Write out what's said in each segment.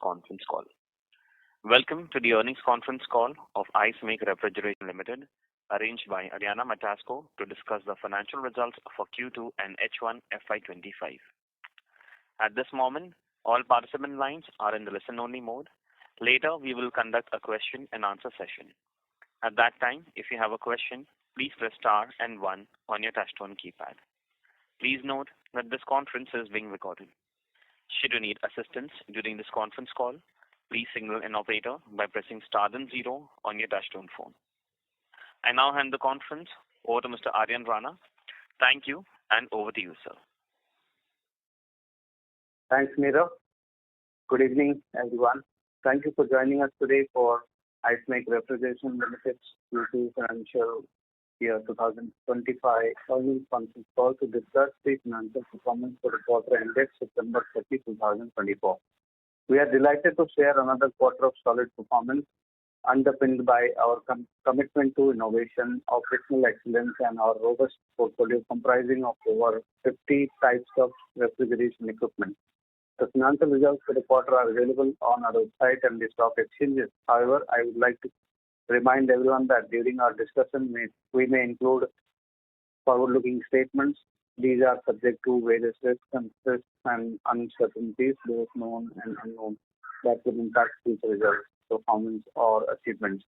conference call. Welcome to the earnings conference call of Ice Make Refrigeration Limited, arranged by Ariana Matasco to discuss the financial results for Q2 and H1 FY25. At this moment, all participant lines are in the listen-only mode. Later, we will conduct a question and answer session. At that time, if you have a question, please press star and 1 on your touchtone keypad. Please note that this conference is being recorded. Should you need assistance during this conference call, please signal an operator by pressing star then 0 on your touchtone phone. I now hand the conference over to Mr. Aryan Rana. Thank you, and over to you, sir. Thanks, Nirav. Good evening, everyone. Thank you for joining us today for Ice Make Refrigeration Limited's Q2 financial year 2025 earnings conference call to discuss the financial performance for the quarter ended September 30, 2024. We are delighted to share another quarter of solid performance underpinned by our commitment to innovation, operational excellence, and our robust portfolio comprising of over 50 types of refrigeration equipment. The financial results for the quarter are available on our website and the stock exchanges. However, I would like to remind everyone that during our discussion, we may include forward-looking statements. These are subject to various risks and uncertainties, both known and unknown, that will impact future results, performance, or achievements.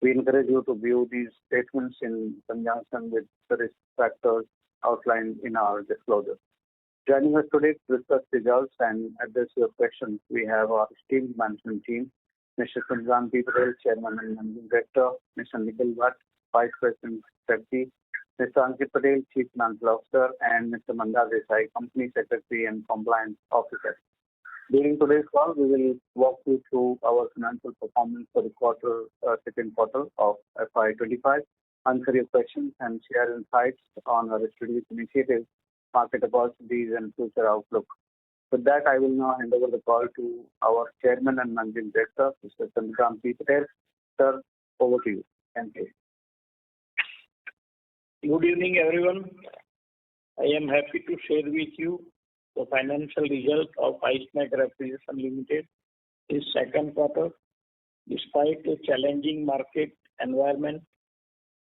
We encourage you to view these statements in conjunction with the risk factors outlined in our disclosure. Joining us today to discuss results and address your questions, we have our esteemed management team, Mr. Chandran P. Patel, Chairman and Managing Director, Mr. Nikhil Bhatt, Vice President, Strategy, Mr. Ankit Patel, Chief Financial Officer, and Mr. Mandar Desai, Company Secretary and Compliance Officer. During today's call, we will walk you through our financial performance for the second quarter of FY25, answer your questions, and share insights on our strategic initiatives, market opportunities, and future outlook. With that, I will now hand over the call to our Chairman and Managing Director, Mr. Chandran P. Patel. Sir, over to you. Thank you. Good evening, everyone. I am happy to share with you the financial results of Ice Make Refrigeration Limited this second quarter. Despite a challenging market environment,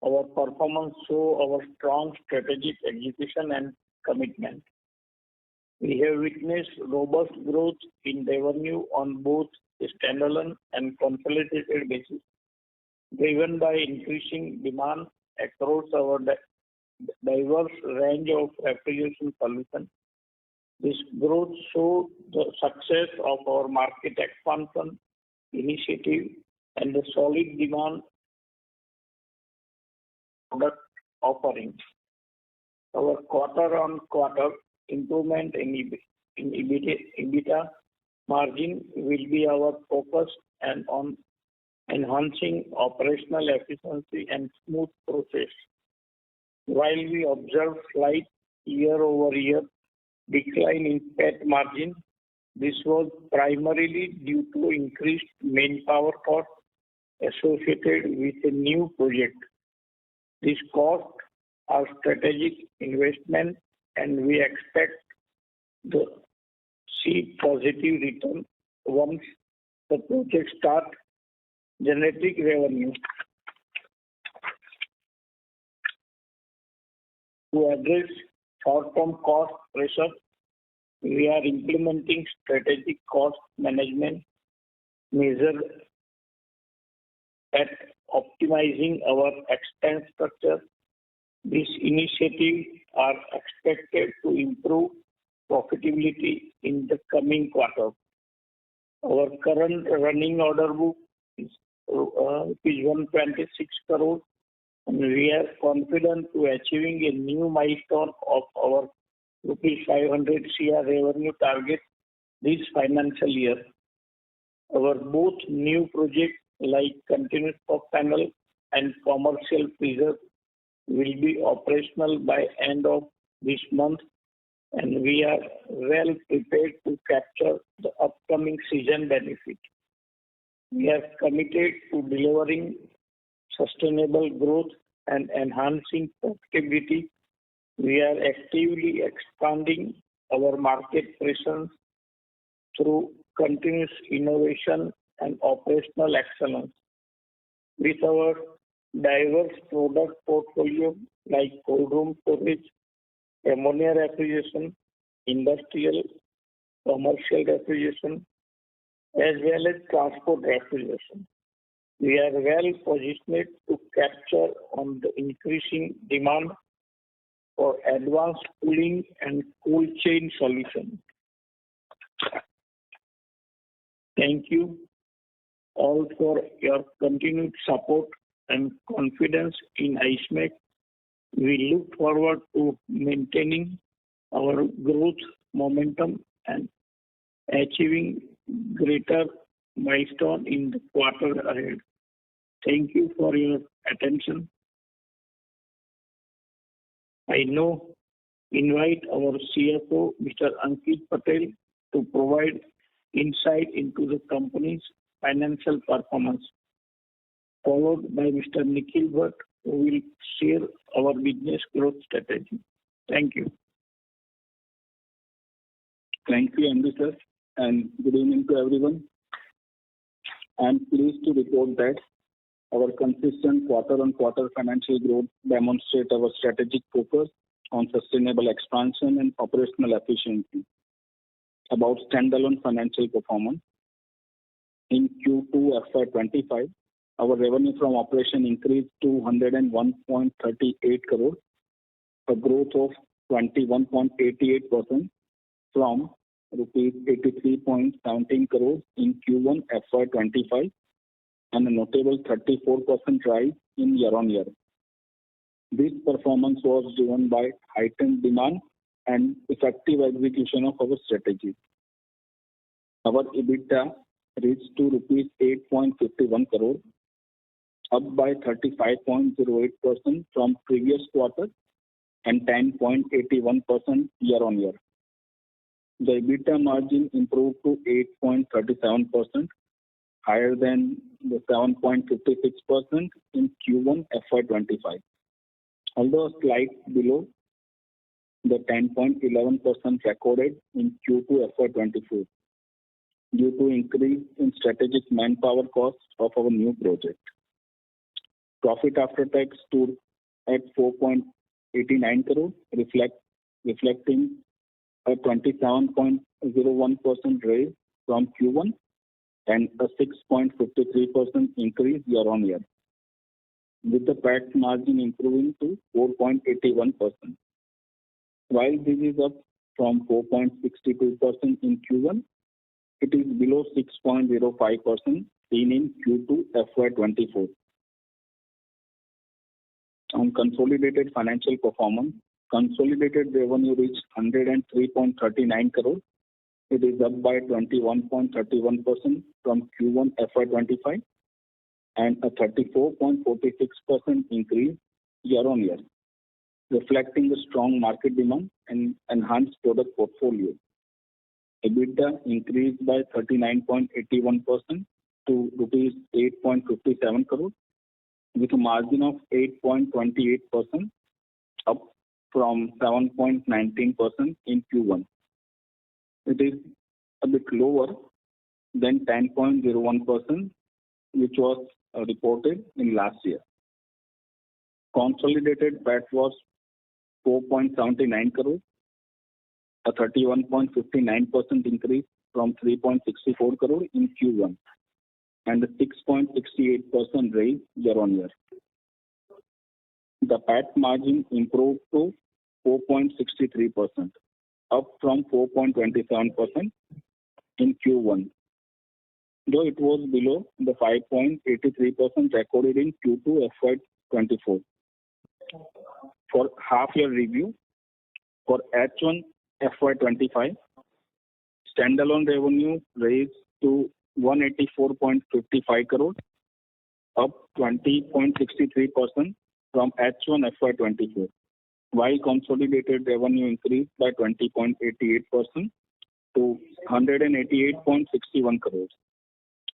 our performance shows our strong strategic execution and commitment. We have witnessed robust growth in revenue on both a standalone and consolidated basis, driven by increasing demand across our diverse range of refrigeration solutions. This growth shows the success of our market expansion initiative and the solid demand product offerings. Our quarter-on-quarter improvement in EBITDA margin will be our focus and on enhancing operational efficiency and smooth process. While we observe slight year-over-year decline in PAT margin, this was primarily due to increased manpower costs associated with a new project. These costs are strategic investment, and we expect to see positive return once the project start generating revenue. To address short-term cost pressure, we are implementing strategic cost management measures at optimizing our expense structure. These initiatives are expected to improve profitability in the coming quarter. Our current running order book is 126 crores, and we are confident to achieving a new milestone of our rupees 500 crore revenue target this financial year. Our both new projects like continuous pump panel and commercial freezer will be operational by end of this month, and we are well prepared to capture the upcoming season benefit. We are committed to delivering sustainable growth and enhancing profitability. We are actively expanding our market presence through continuous innovation and operational excellence. With our diverse product portfolio like cold room storage, ammonia refrigeration, industrial, commercial refrigeration, as well as transport refrigeration, we are well positioned to capture on the increasing demand for advanced cooling and cold chain solutions. Thank you all for your continued support and confidence in IceMec. We look forward to maintaining our growth momentum and achieving greater milestone in the quarter ahead. Thank you for your attention. I now invite our CFO, Mr. Ankit Patel, to provide insight into the company's financial performance, followed by Mr. Nikhil Bhatt, who will share our business growth strategy. Thank you. Thank you, MD sir, and good evening to everyone. I am pleased to report that our consistent quarter-on-quarter financial growth demonstrates our strategic focus on sustainable expansion and operational efficiency. About standalone financial performance, in Q2 FY25, our revenue from operation increased to 101.38 crore, a growth of 21.88% from rupees 83.17 crore in Q1 FY25, and a notable 34% rise in year-on-year. This performance was driven by heightened demand and effective execution of our strategy. Our EBITDA reached to rupees 8.51 crore, up by 35.08% from previous quarter and 10.81% year-on-year. The EBITDA margin improved to 8.37%, higher than the 7.56% in Q1 FY25, although slight below the 10.11% recorded in Q2 FY24 due to increase in strategic manpower costs of our new project. Profit after tax stood at 4.89 crore, reflecting a 27.01% raise from Q1 and a 6.53% increase year-on-year, with the PAT margin improving to 4.81%. While this is up from 4.62% in Q1, it is below 6.05% seen in Q2 FY24. On consolidated financial performance, consolidated revenue reached 103.39 crore. It is up by 21.31% from Q1 FY25 and a 34.46% increase year-on-year, reflecting the strong market demand and enhanced product portfolio. EBITDA increased by 39.81% to rupees 8.57 crore, with a margin of 8.28%, up from 7.19% in Q1. It is a bit lower than 10.01%, which was reported in last year. Consolidated PAT was 4.79 crore, a 31.59% increase from 3.64 crore in Q1, and a 6.68% raise year-on-year. The PAT margin improved to 4.63%, up from 4.27% in Q1, though it was below the 5.83% recorded in Q2 FY24. For half-year review, for H1 FY25, standalone revenue raised to 184.55 crore, up 20.63% from H1 FY24, while consolidated revenue increased by 20.88% to 188.61 crores.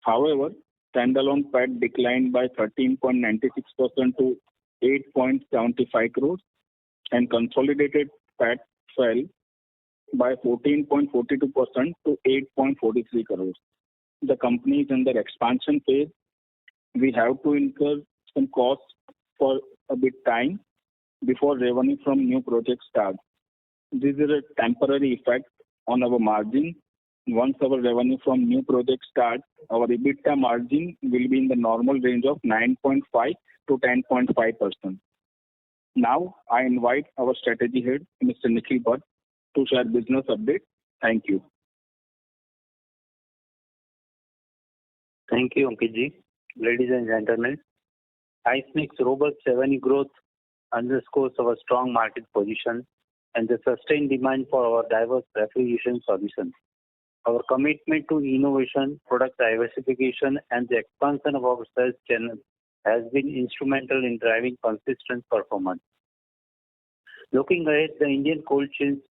However, standalone PAT declined by 13.96% to 8.75 crores, and consolidated PAT fell by 14.42% to 8.43 crores. The company is in their expansion phase. We have to incur some costs for a bit time before revenue from new projects start. This is a temporary effect on our margin. Once our revenue from new projects start, our EBITDA margin will be in the normal range of 9.5 to 10.5%. Now, I invite our strategy head, Mr. Nikhil Bhatt, to share business update. Thank you. Thank you, Ankit ji. Ladies and gentlemen, Ice Make's robust revenue growth underscores our strong market position and the sustained demand for our diverse refrigeration solutions. Our commitment to innovation, product diversification, and the expansion of our sales channel has been instrumental in driving consistent performance. Looking ahead, the Indian cold chain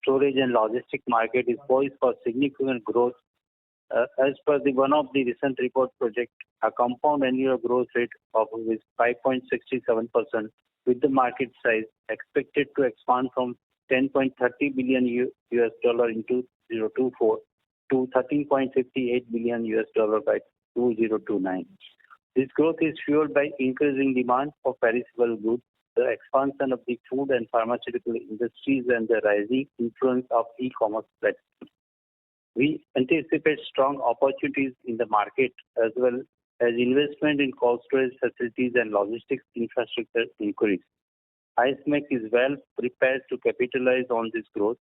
storage and logistics market is poised for significant growth. As per one of the recent report project, a compound annual growth rate of 5.67%, with the market size expected to expand from $10.30 billion in 2024 to $13.58 billion by 2029. This growth is fueled by increasing demand for perishable goods, the expansion of the food and pharmaceutical industries, and the rising influence of e-commerce platforms. We anticipate strong opportunities in the market as well as investment in cold storage facilities and logistics infrastructure increase. Ice Make is well prepared to capitalize on this growth,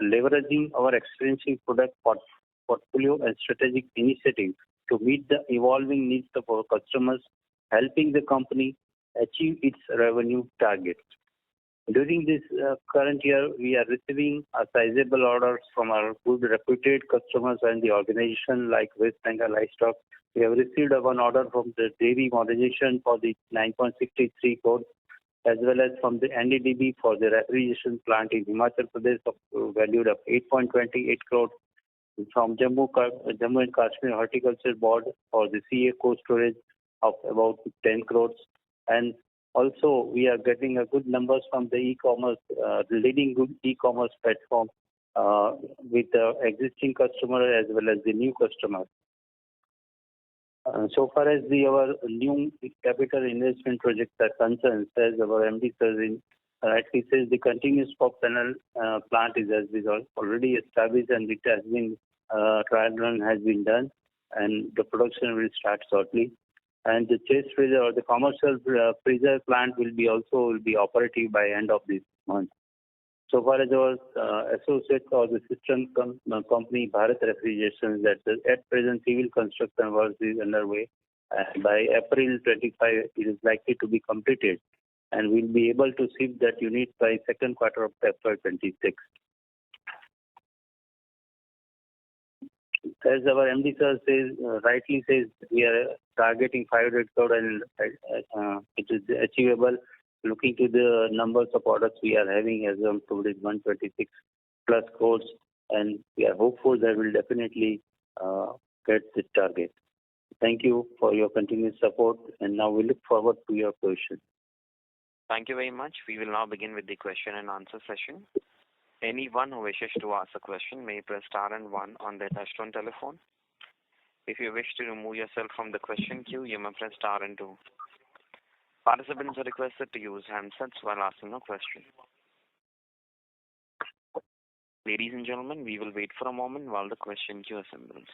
leveraging our extensive product portfolio and strategic initiatives to meet the evolving needs of our customers, helping the company achieve its revenue targets. During this current year, we are receiving sizable orders from our good reputed customers and the organization like West Bengal Livestock. We have received one order from the dairy modernization for the 9.63 crores, as well as from the NDDB for the refrigeration plant in Himachal Pradesh valued of 8.28 crores, from Jammu and Kashmir Horticulture Board for the CA cold storage of about 10 crores. And also, we are getting a good numbers from the e-commerce, leading good e-commerce platform with the existing customer as well as the new customer. So far as our new capital investment projects are concerned, as our MD rightly says, the continuous pop panel plant is already established and it has been trial run has been done, and the production will start shortly. And the chest freezer or the commercial freezer plant will be operative by end of this month. So far as our associate or the system company Bharat Refrigeration, that at present civil construction work is underway. By April 25, it is likely to be completed, and we'll be able to ship that unit by second quarter of FY 26. As our MD sir rightly says, we are targeting 500 crore and it is achievable. Looking to the numbers of orders we are having as of today, 126 plus crores, and we are hopeful that we'll definitely get the target. Thank you for your continued support, and now we look forward to your questions. Thank you very much. We will now begin with the question and answer session. Anyone who wishes to ask a question may press star and one on their touchtone telephone. If you wish to remove yourself from the question queue, you may press star and two. Participants are requested to use handsets while asking a question. Ladies and gentlemen, we will wait for a moment while the question queue assembles.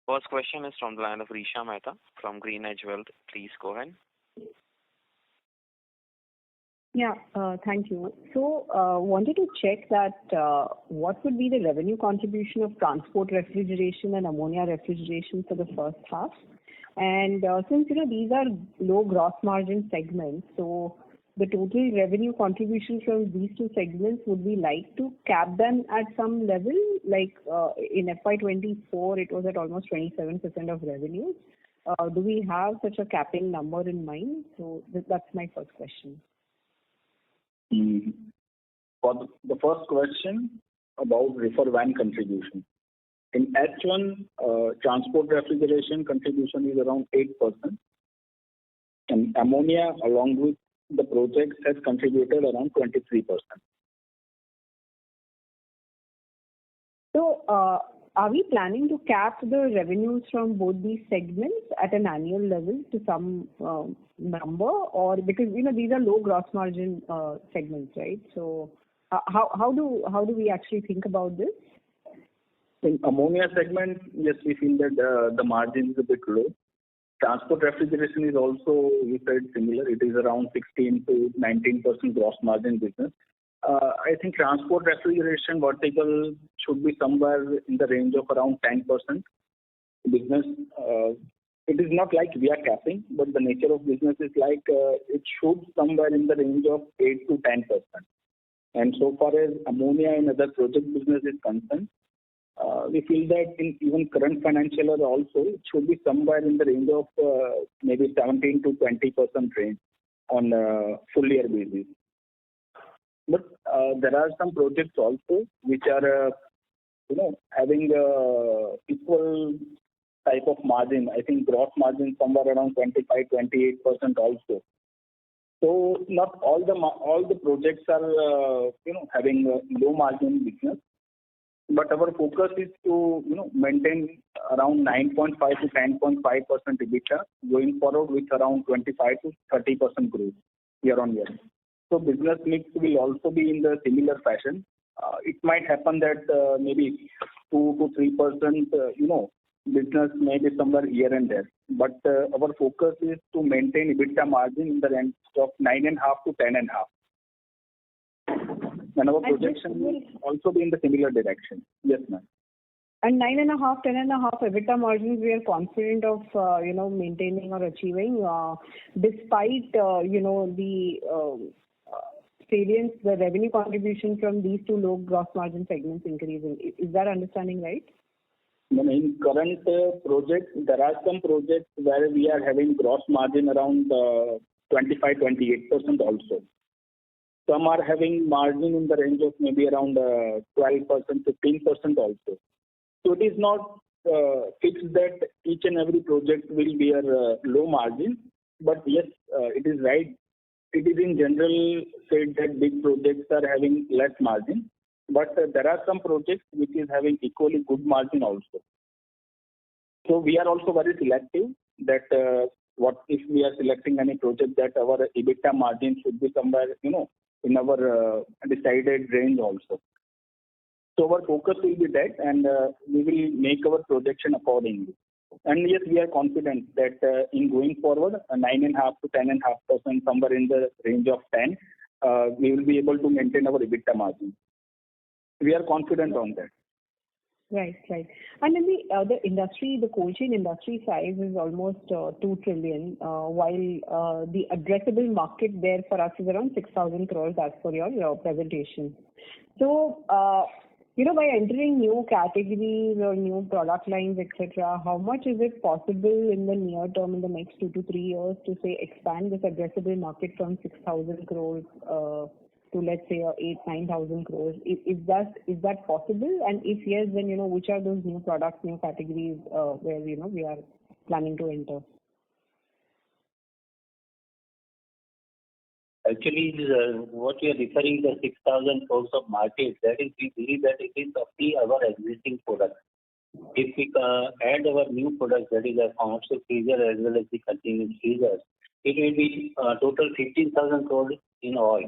First question is from the line of Risha Mehta from GreenEdge Wealth. Please go ahead. Yeah, thank you. So, wanted to check that what would be the revenue contribution of transport refrigeration and ammonia refrigeration for the first half? And since these are low gross margin segments, so the total revenue contribution from these two segments, would we like to cap them at some level? Like in FY24, it was at almost 27% of revenues. Do we have such a capping number in mind? So that's my first question. For the first question about reefer van contribution. In H1, transport refrigeration contribution is around 8%. And ammonia along with the projects has contributed around 23%. So, are we planning to cap the revenues from both these segments at an annual level to some number, or because these are low gross margin segments, right? So, how do we actually think about this? In ammonia segment, yes, we feel that the margin is a bit low. Transport refrigeration is also, we said, similar. It is around 16 to 19% gross margin business. I think transport refrigeration vertical should be somewhere in the range of around 10% business. It is not like we are capping, but the nature of business is like it should somewhere in the range of 8 to 10%. And so far as ammonia and other project business is concerned, we feel that in even current financial year also, it should be somewhere in the range of maybe 17 to 20% range on a full year basis. But there are some projects also which are, having equal type of margin. I think gross margin somewhere around 25-28% also. So not all the projects are, having a low margin business. But our focus is to, maintain around 9.5 to 10.5% EBITDA going forward with around 25 to 30% growth year on year. So business mix will also be in the similar fashion. It might happen that maybe 2 to 3%, business may be somewhere here and there. But our focus is to maintain EBITDA margin in the range of 9.5 to 10.5. And our projection will also be in the similar direction. Yes, ma'am. And 9.5, 10.5 EBITDA margins, we are confident of, maintaining or achieving, despite, the salience, the revenue contribution from these two low gross margin segments increasing. Is that understanding right? In current projects, there are some projects where we are having gross margin around 25-28% also. Some are having margin in the range of maybe around 12%, 15% also. So it is not fixed that each and every project will be a low margin. But yes, it is right. It is in general said that big projects are having less margin. But there are some projects which is having equally good margin also. So we are also very selective that what if we are selecting any project that our EBITDA margin should be somewhere, in our decided range also. So our focus will be that, and we will make our projection accordingly. And yes, we are confident that in going forward, 9.5 to 10.5%, somewhere in the range of 10, we will be able to maintain our EBITDA margin. We are confident on that. Right. And in the industry, the cold chain industry size is almost 2 trillion, while the addressable market there for us is around 6,000 crores as per your presentation. So, by entering new categories or new product lines, etc., how much is it possible in the near term, in the next 2 to 3 years, to say expand this addressable market from 6,000 crores to, let's say, 8,000-9,000 crores? Is that possible? And if yes, then which are those new products, new categories where we are planning to enter? Actually, what you are referring to 6,000 crores of market, that is, we believe that it is of our existing products. If we add our new products, that is a commercial freezer as well as the continuous freezers, it will be total 15,000 crores in all.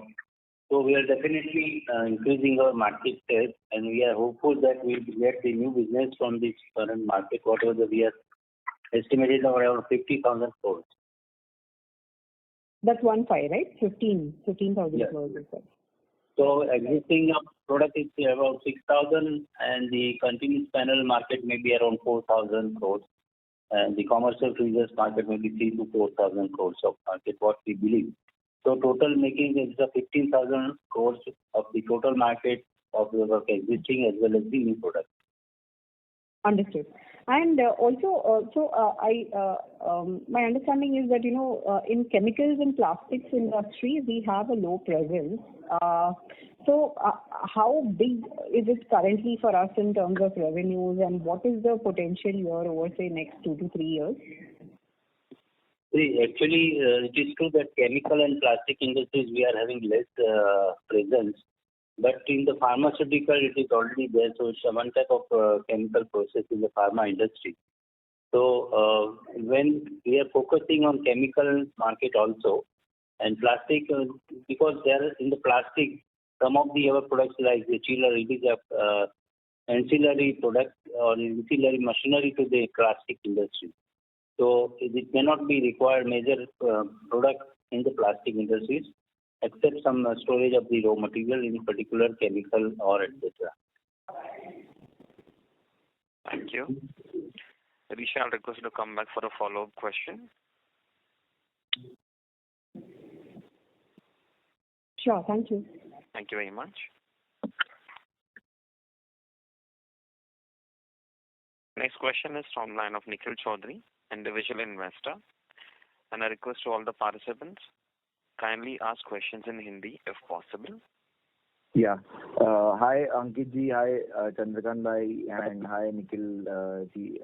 So we are definitely increasing our market share, and we are hopeful that we will get the new business from this current market, whatever we are estimated around 50,000 crores. That's 15, right? 15,000 crores. Yes. So existing product is about 6,000, and the continuous panel market may be around 4,000 crores, and the commercial freezers market may be 3,000 to 4,000 crores of market, what we believe. So total making is 15,000 crores of the total market of the existing as well as the new product. Understood. And my understanding is that in chemicals and plastics industry we have a low presence. So how big is it currently for us in terms of revenues, and what is the potential here over say next 2 to 3 years? See, actually, it is true that chemical and plastic industries we are having less presence, but in the pharmaceutical it is already there. So it's one type of chemical process in the pharma industry. So when we are focusing on chemical market also and plastic, because there in the plastic, some of the other products like the chiller, it is a ancillary product or ancillary machinery to the plastic industry. So it may not be required major product in the plastic industries, except some storage of the raw material in particular chemical or etc. Thank you. Risha, I'll request you to come back for a follow-up question. Sure, thank you. Thank you very much. Next question is from line of Nikhil Chaudhary, individual investor. And I request to all the participants, kindly ask questions in Hindi if possible. Yeah. Hi Ankit ji, hi Chandrakant bhai, and hi Nikhil ji.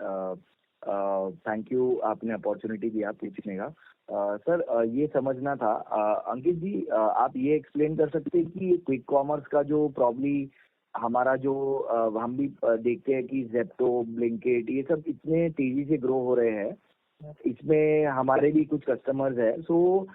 Thank you, आपने opportunity दिया पूछने का. Sir ये समझना था अंकित जी, आप ये explain कर सकते हैं कि क्विक कॉमर्स का जो प्रॉब्ली हमारा जो हम भी देखते हैं कि जेप्टो, ब्लिंकिट, ये सब इतने तेजी से ग्रो हो रहे हैं, इसमें हमारे भी कुछ कस्टमर्स हैं. सो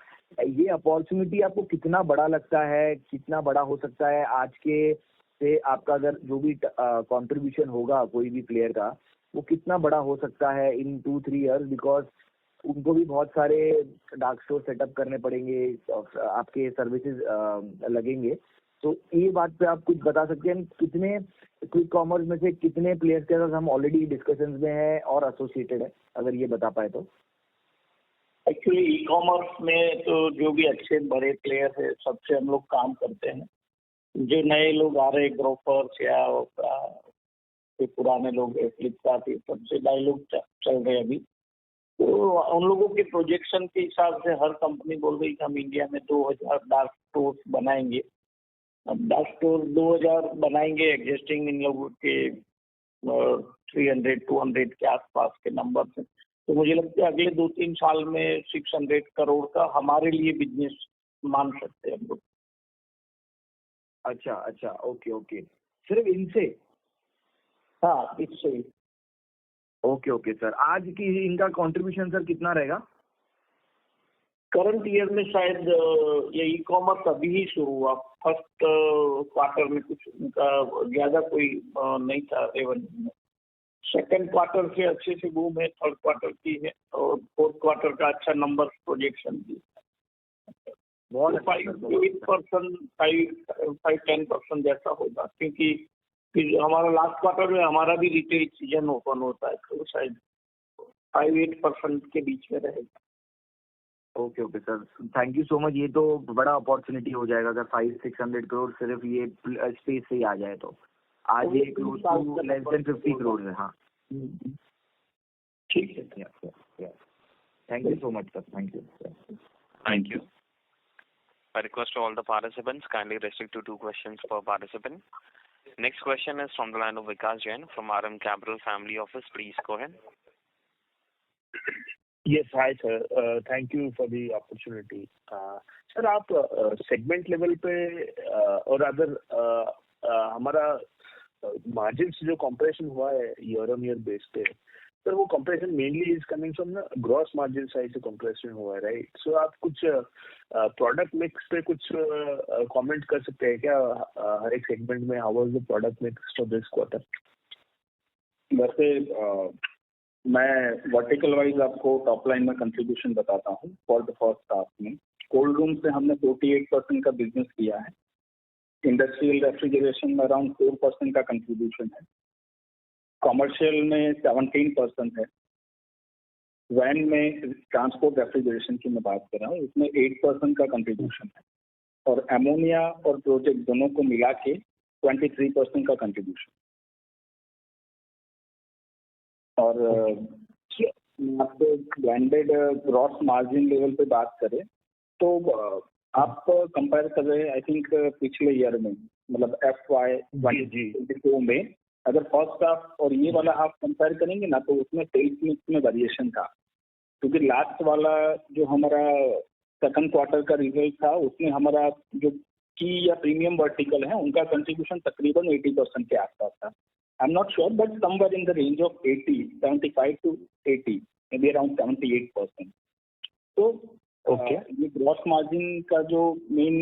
ये अपॉर्चुनिटी आपको कितना बड़ा लगता है, कितना बड़ा हो सकता है आज के से आपका अगर जो भी कंट्रीब्यूशन होगा कोई भी प्लेयर का, वो कितना बड़ा हो सकता है इन 2-3 इयर्स, बिकॉज उनको भी बहुत सारे डार्क स्टोर सेटअप करने पड़ेंगे, आपके सर्विसेज लगेंगे. तो ये बात पे आप कुछ बता सकते हैं कितने क्विक कॉमर्स में से कितने प्लेयर्स के साथ हम ऑलरेडी डिस्कशंस में हैं और एसोसिएटेड है, अगर ये बता पाए तो. एक्चुअली ई कॉमर्स में तो जो भी अच्छे बड़े प्लेयर है सबसे हम लोग काम करते हैं. जो नए लोग आ रहे ग्रोफर्स या पुराने लोग फ्लिपकार्ट, सबसे नए लोग चल रहे अभी, तो उन लोगों के प्रोजेक्शन के हिसाब से हर कंपनी बोल रही कि हम इंडिया में 2000 डार्क स्टोर बनाएंगे. अब डार्क स्टोर 2000 बनाएंगे एग्जिस्टिंग इन लोगों के 300-200 के आसपास के नंबर से. तो मुझे लगता है अगले 2-3 साल में 600 करोड़ का हमारे लिए बिजनेस मान सकते हैं हम लोग. अच्छा, ओके, सिर्फ इनसे? हाँ, इससे. Okay sir. आज की इनका कंट्रीब्यूशन सर कितना रहेगा? करंट ईयर में शायद ये ई कॉमर्स अभी ही शुरू हुआ. फर्स्ट क्वार्टर में कुछ उनका ज्यादा कोई नहीं था रेवेन्यू. सेकंड क्वार्टर से अच्छे से बूम है, थर्ड क्वार्टर की है और फोर्थ क्वार्टर का अच्छा नंबर प्रोजेक्शन भी. बहुत 5-8%, 5-10% जैसा होगा, क्योंकि फिर हमारा लास्ट क्वार्टर में हमारा भी रिटेल सीजन ओपन होता है, तो शायद 5-8% के बीच में रहेगा. Okay sir, thank you so much. ये तो बड़ा अपॉर्चुनिटी हो जाएगा अगर 500-600 करोड़ सिर्फ ये स्पेस से ही आ जाए तो. आज ये close to less than 50 crore है. हाँ, ठीक है. Thank you so much sir. Thank you. I request to all the participants, kindly restrict to 2 questions per participant. Next question is from the line of Vikas Jain from RM Capital Family Office. Please go ahead. Yes, hi sir. Thank you for the opportunity. Sir आप segment level पे और other हमारा margin जो compression हुआ है year on year base पे, sir वो compression mainly is coming from ना ग्रॉस मार्जिन साइड से कंप्रेशन हुआ है, राइट? सो आप कुछ प्रोडक्ट मिक्स पे कुछ कमेंट कर सकते हैं क्या? हर एक सेगमेंट में how was the product mix for this quarter? वैसे मैं वर्टिकल वाइज आपको टॉप लाइन में कंट्रीब्यूशन बताता हूँ. फॉर द फर्स्ट हाफ में कोल्ड रूम से हमने 48% का बिजनेस किया है. इंडस्ट्रियल रेफ्रिजरेशन में अराउंड 4% का कंट्रीब्यूशन है. कॉमर्शियल में 17% है. वैन में ट्रांसपोर्ट रेफ्रिजरेशन की मैं बात कर रहा हूँ, इसमें 8% का कंट्रीब्यूशन है. और एमोनिया और प्रोजेक्ट दोनों को मिला के 23% का कंट्रीब्यूशन. और आपको ब्लेंडेड ग्रॉस मार्जिन लेवल पे बात करें तो आप कंपेयर कर रहे हैं आई थिंक पिछले ईयर में, मतलब FY22 में अगर फर्स्ट हाफ और ये वाला हाफ कंपेयर करेंगे ना, तो उसमें सेल्स मिक्स में वेरिएशन था. क्योंकि लास्ट वाला जो हमारा सेकंड क्वार्टर का रिजल्ट था उसमें हमारा जो की या प्रीमियम वर्टिकल है उनका कंट्रीब्यूशन तकरीबन 80% के आसपास था. I am not sure but somewhere in the range of 75 to 80, may be around 78%. तो ये ग्रॉस मार्जिन का जो मेन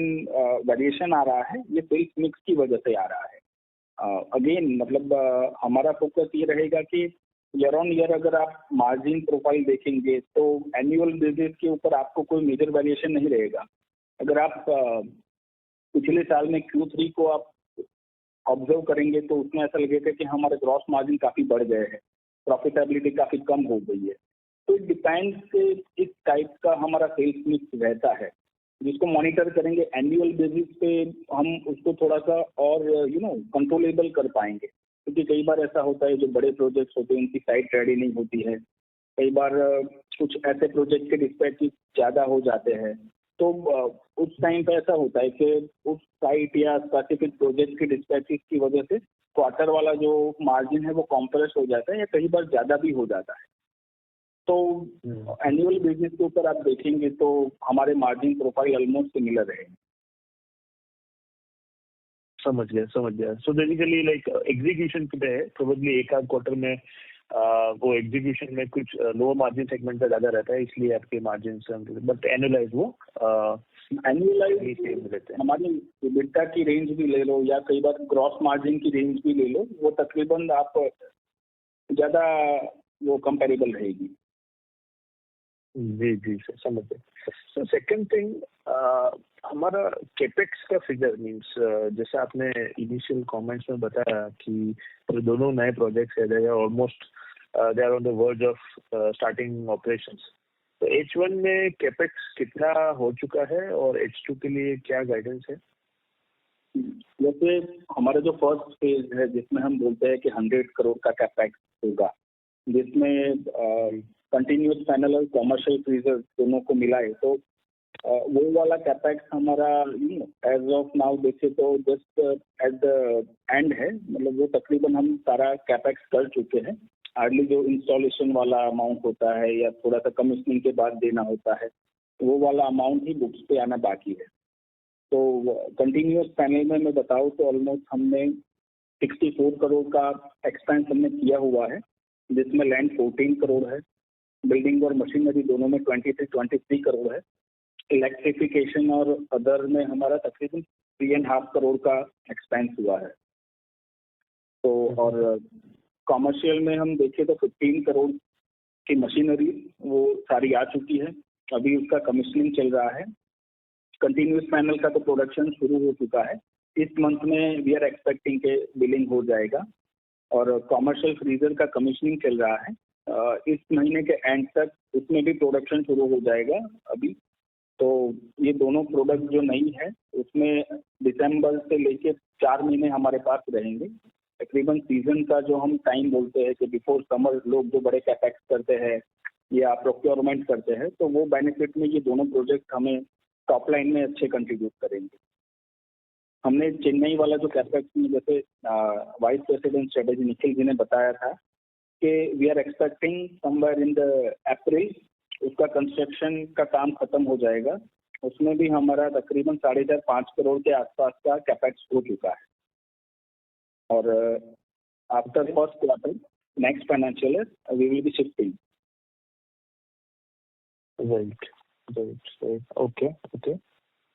वेरिएशन आ रहा है ये सेल्स मिक्स की वजह से आ रहा है. अगेन मतलब हमारा फोकस ये रहेगा कि ईयर ऑन ईयर अगर आप मार्जिन प्रोफाइल देखेंगे तो एनुअल बेसिस के ऊपर आपको कोई मेजर वेरिएशन नहीं रहेगा. अगर आप पिछले साल में Q3 को आप ऑब्जर्व करेंगे तो उसमें ऐसा लगेगा कि हमारे ग्रॉस मार्जिन काफी बढ़ गए हैं, प्रॉफिटेबिलिटी काफी कम हो गई है. तो इट डिपेंड्स इस टाइप का हमारा सेल्स मिक्स रहता है, जिसको मॉनिटर करेंगे एनुअल बेसिस पे हम उसको थोड़ा सा और कंट्रोलेबल कर पाएंगे. क्योंकि कई बार ऐसा होता है जो बड़े प्रोजेक्ट्स होते हैं उनकी साइट रेडी नहीं होती है, कई बार कुछ ऐसे प्रोजेक्ट के डिस्पैचेस ज़्यादा हो जाते हैं. तो उस टाइम पे ऐसा होता है कि उस साइट या स्पेसिफिक प्रोजेक्ट के डिस्पैचेस की वजह से क्वार्टर वाला जो मार्जिन है वो कॉम्प्रेस हो जाता है या कई बार ज़्यादा भी हो जाता है. तो एनुअल बेसिस के ऊपर आप देखेंगे तो हमारे मार्जिन प्रोफाइल ऑलमोस्ट सिमिलर रहेंगे. समझ गया. सो बेसिकली लाइक एग्जीक्यूशन पे है, प्रोबेबली एक आध क्वार्टर में वो एग्जीक्यूशन में कुछ लोअर मार्जिन सेगमेंट का ज्यादा रहता है, इसलिए आपके मार्जिन बट एनुअलाइज वो एनुअलाइज हमारी EBITDA की रेंज भी ले लो या कई बार ग्रॉस मार्जिन की रेंज भी ले लो, वो तकरीबन आप ज्यादा वो कंपेरेबल रहेगी. जी सर, समझ गए. सो सेकंड थिंग, हमारा केपेक्स का फिगर मींस जैसे आपने इनिशियल कमेंट्स में बताया कि दोनों नए प्रोजेक्ट्स है, they are almost they are on the verge of starting operations. तो H1 में केपेक्स कितना हो चुका है और H2 के लिए क्या गाइडेंस है? जैसे हमारा जो फर्स्ट फेज है जिसमें हम बोलते हैं कि 100 करोड़ का कैपेक्स होगा, जिसमें कंटिन्यूस पैनल और कॉमर्शियल फ्रीजर दोनों को मिलाए, तो वो वाला कैपेक्स हमारा एज ऑफ नाउ देखे तो जस्ट एट द एंड है. मतलब वो तकरीबन हम सारा कैपेक्स कर चुके हैं. हार्डली जो इंस्टॉलेशन वाला अमाउंट होता है या थोड़ा सा कमीशनिंग के बाद देना होता है, वो वाला अमाउंट ही बुक्स पे आना बाकी है. तो कंटिन्यूस पैनल में मैं बताऊँ तो ऑलमोस्ट हमने 64 करोड़ का एक्सपेंस हमने किया हुआ है, जिसमें लैंड 14 करोड़ है, बिल्डिंग और मशीनरी दोनों में 23 करोड़ है, इलेक्ट्रिफिकेशन और अदर में हमारा तकरीबन 3.5 करोड़ का एक्सपेंस हुआ है. तो और कॉमर्शियल में हम देखें तो 15 करोड़ की मशीनरी वो सारी आ चुकी है, अभी उसका कमीशनिंग चल रहा है. कंटिन्यूस पैनल का तो प्रोडक्शन शुरू हो चुका है, इस मंथ में वी आर एक्सपेक्टिंग के बिलिंग हो जाएगा. और कॉमर्शियल फ्रीजर का कमीशनिंग चल रहा है, इस महीने के एंड तक उसमें भी प्रोडक्शन शुरू हो जाएगा अभी. तो ये दोनों प्रोडक्ट जो नई है उसमें दिसंबर से लेके 4 महीने हमारे पास रहेंगे. तकरीबन सीजन का जो हम टाइम बोलते हैं कि बिफोर समर लोग जो बड़े कैपेक्स करते हैं या प्रोक्योरमेंट करते हैं, तो वो बेनिफिट में ये दोनों प्रोजेक्ट हमें टॉप लाइन में अच्छे कंट्रीब्यूट करेंगे. हमने चेन्नई वाला जो कैपेक्स में जैसे vice president strategy Nikhil ji ने बताया था कि we are expecting somewhere in the April उसका कंस्ट्रक्शन का काम खत्म हो जाएगा. उसमें भी हमारा तकरीबन 4.5-5 करोड़ के आसपास का कैपेक्स हो चुका है. और after first quarter next financial year we will be shifting. Right. Okay.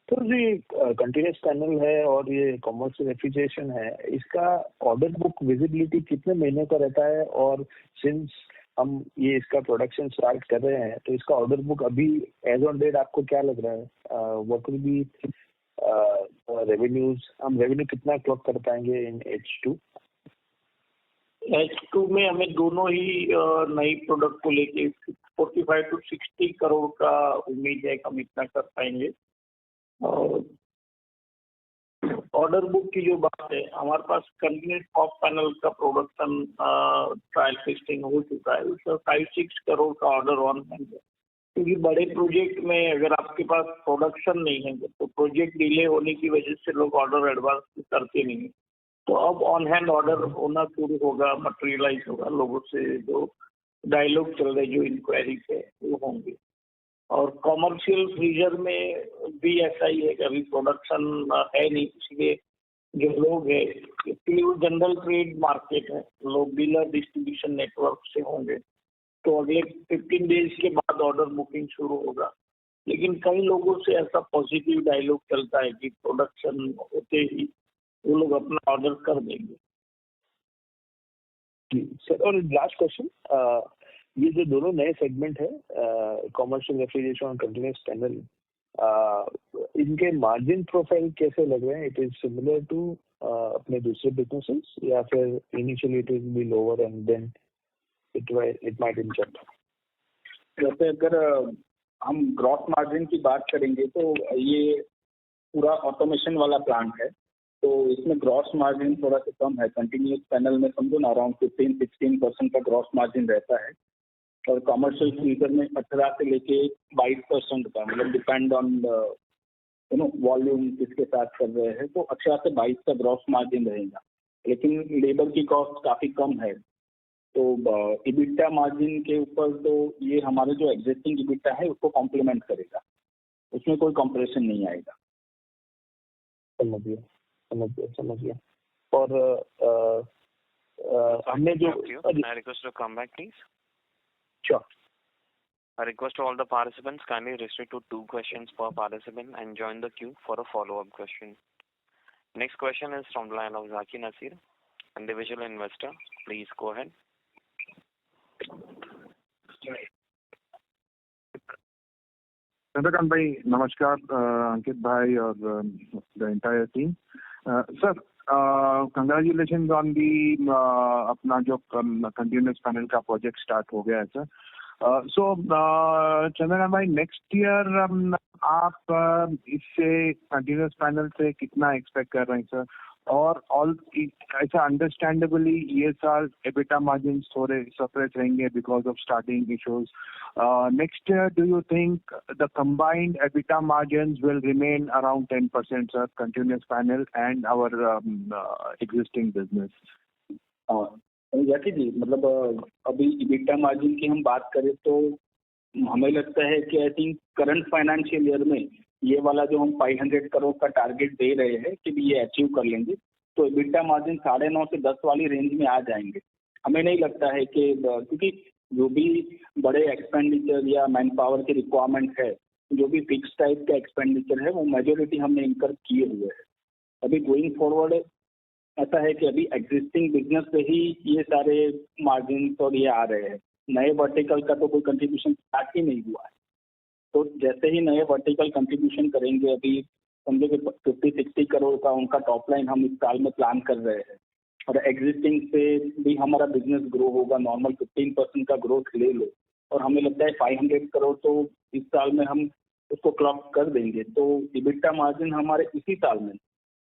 तो जी कंटिन्यूस पैनल है और ये कॉमर्शियल रेफ्रिजरेशन है, इसका ऑर्डर बुक विजिबिलिटी कितने महीने का रहता है? और सिंस हम ये इसका प्रोडक्शन स्टार्ट कर रहे हैं तो इसका ऑर्डर बुक अभी एज ऑन डेट आपको क्या लग रहा है? व्हाट विल बी रेवेन्यूज, हम रेवेन्यू कितना क्लॉक कर पाएंगे इन H2? H2 में हमें दोनों ही नई प्रोडक्ट को लेके 45 to 60 करोड़ का उम्मीद है कि हम इतना कर पाएंगे. और ऑर्डर बुक की जो बात है, हमारे पास कंटिन्यूस टॉप पैनल का प्रोडक्शन ट्रायल टेस्टिंग हो चुका है, उसका 5-6 करोड़ का ऑर्डर ऑन हैंड है. क्योंकि बड़े प्रोजेक्ट में अगर आपके पास प्रोडक्शन नहीं है तो प्रोजेक्ट डिले होने की वजह से लोग ऑर्डर एडवांस करते नहीं. तो अब ऑन हैंड ऑर्डर होना शुरू होगा, मटेरियलाइज होगा लोगों से जो डायलॉग चल रहे जो इंक्वायरी पे वो होंगे। और कॉमर्शियल फ्रीजर में भी ऐसा ही है कि अभी प्रोडक्शन है नहीं, इसलिए जो लोग है एक्चुअली वो जनरल ट्रेड मार्केट है, लोग डीलर डिस्ट्रीब्यूशन नेटवर्क से होंगे, तो अगले 15 डेज के बाद ऑर्डर बुकिंग शुरू होगा। लेकिन कई लोगों से ऐसा पॉजिटिव डायलॉग चलता है कि प्रोडक्शन होते ही वो लोग अपना ऑर्डर कर देंगे। सर, और लास्ट क्वेश्चन, ये जो दोनों नए सेगमेंट है, कॉमर्शियल रेफ्रिजरेशन और कंटिन्यूअस पैनल, इनके मार्जिन प्रोफाइल कैसे लग रहे हैं? इट इज सिमिलर टू अपने दूसरे बिजनेसेस, या फिर initially it will be lower and then it might inch up? जैसे अगर हम ग्रॉस मार्जिन की बात करेंगे तो ये पूरा ऑटोमेशन वाला प्लांट है, तो इसमें ग्रॉस मार्जिन थोड़ा सा कम है। कंटिन्यूअस पैनल में समझो ना अराउंड 15-16% का ग्रॉस मार्जिन रहता है, और कमर्शियल फ्रीजर में 18 से लेके 22% का, मतलब डिपेंड ऑन वॉल्यूम किसके साथ कर रहे हैं, तो 18 से 22 का ग्रॉस मार्जिन रहेगा। लेकिन लेबर की कॉस्ट काफी कम है, तो इबिटा मार्जिन के ऊपर तो ये हमारे जो एग्जिस्टिंग इबिटा है उसको कॉम्प्लीमेंट करेगा, उसमें कोई कंप्रेशन नहीं आएगा। समझ गया। और हमने जो I request to come back, please. Sure. I request to all the participants kindly restrict to 2 questions per participant and join the queue for a follow-up question. Next question is from the line of Zaki Nasir, individual investor. Please go ahead. Chandrakant भाई नमस्कार, अंकित भाई और the entire team. Sir, congratulation on the अपना जो continuous panel का project start हो गया है सर। सो चंद्रकांत भाई, नेक्स्ट ईयर आप इससे कंटिन्यूअस पैनल से कितना एक्सपेक्ट कर रहे हैं सर? और ऑल ऐसा अंडरस्टैंडेबली ये साल एबिटा मार्जिन थोड़े सप्रेस रहेंगे because of starting issues. Next year do you think the combined EBITA margins will remain around 10% sir, continuous panel and our existing business? Jaki ji, मतलब अभी इबिटा मार्जिन की हम बात करें तो हमें लगता है कि I think current financial year में ये वाला जो हम 500 करोड़ का टारगेट दे रहे हैं कि ये अचीव कर लेंगे, तो इबिटा मार्जिन 9.5 से 10 वाली रेंज में आ जाएंगे। हमें नहीं लगता है कि, क्योंकि जो भी बड़े एक्सपेंडिचर या मैन पावर की रिक्वायरमेंट है, जो भी फिक्स टाइप का एक्सपेंडिचर है, वो मेजोरिटी हमने इनकर किए हुए है। अभी गोइंग फॉरवर्ड ऐसा है कि अभी एग्जिस्टिंग बिजनेस से ही ये सारे मार्जिन और ये आ रहे हैं, नए वर्टिकल का तो कोई कंट्रीब्यूशन स्टार्ट ही नहीं हुआ है। तो जैसे ही नए वर्टिकल कंट्रीब्यूशन करेंगे, अभी समझो कि 50-60 करोड़ का उनका टॉप लाइन हम इस साल में प्लान कर रहे हैं, और एग्जिस्टिंग से भी हमारा बिजनेस ग्रो होगा, नॉर्मल 15% का ग्रोथ ले लो, और हमें लगता है 500 करोड़ तो इस साल में हम उसको क्लॉक कर देंगे, तो इबिटा मार्जिन हमारे इसी साल में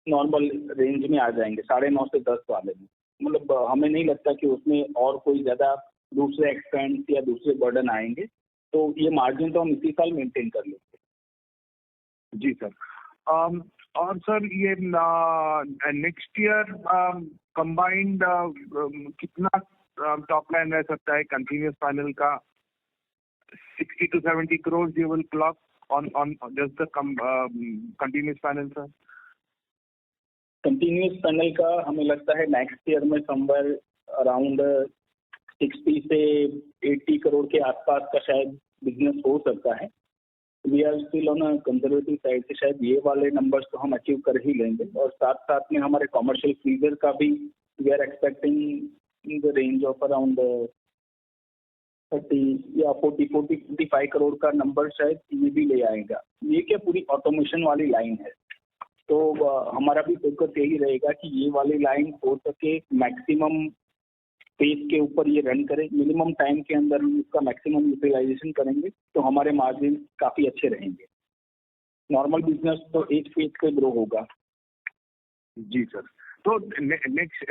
नॉर्मल रेंज में आ जाएंगे, 9.5 से 10 वाले में। मतलब हमें नहीं लगता कि उसमें और कोई ज्यादा दूसरे एक्सपेंस या दूसरे बर्डन आएंगे, तो ये मार्जिन तो हम इसी साल मेंटेन कर लेंगे। जी सर। और सर ये नेक्स्ट ईयर कंबाइंड कितना टॉप लाइन रह सकता है कंटिन्यूअस पैनल का? 60 to 70 crores you will clock on just the continuous panel sir? Continuous panel का हमें लगता है नेक्स्ट ईयर में समवेयर अराउंड 60 से 80 करोड़ के आसपास का शायद बिजनेस हो सकता है। We are still on a conservative side से शायद ये वाले नंबर्स तो हम अचीव कर ही लेंगे, और साथ साथ में हमारे कमर्शियल फ्रीजर का भी we are expecting in the range of around 30 या 40-45 करोड़ का नंबर शायद ये भी ले आएगा। ये क्या पूरी ऑटोमेशन वाली लाइन है, तो हमारा भी फोकस यही रहेगा कि ये वाली लाइन हो सके मैक्सिमम पेज के ऊपर ये रन करे, मिनिमम टाइम के अंदर हम उसका मैक्सिमम यूटिलाइजेशन करेंगे तो हमारे मार्जिन काफी अच्छे रहेंगे। नॉर्मल बिजनेस तो एक फेज पे ग्रो होगा। जी sir. So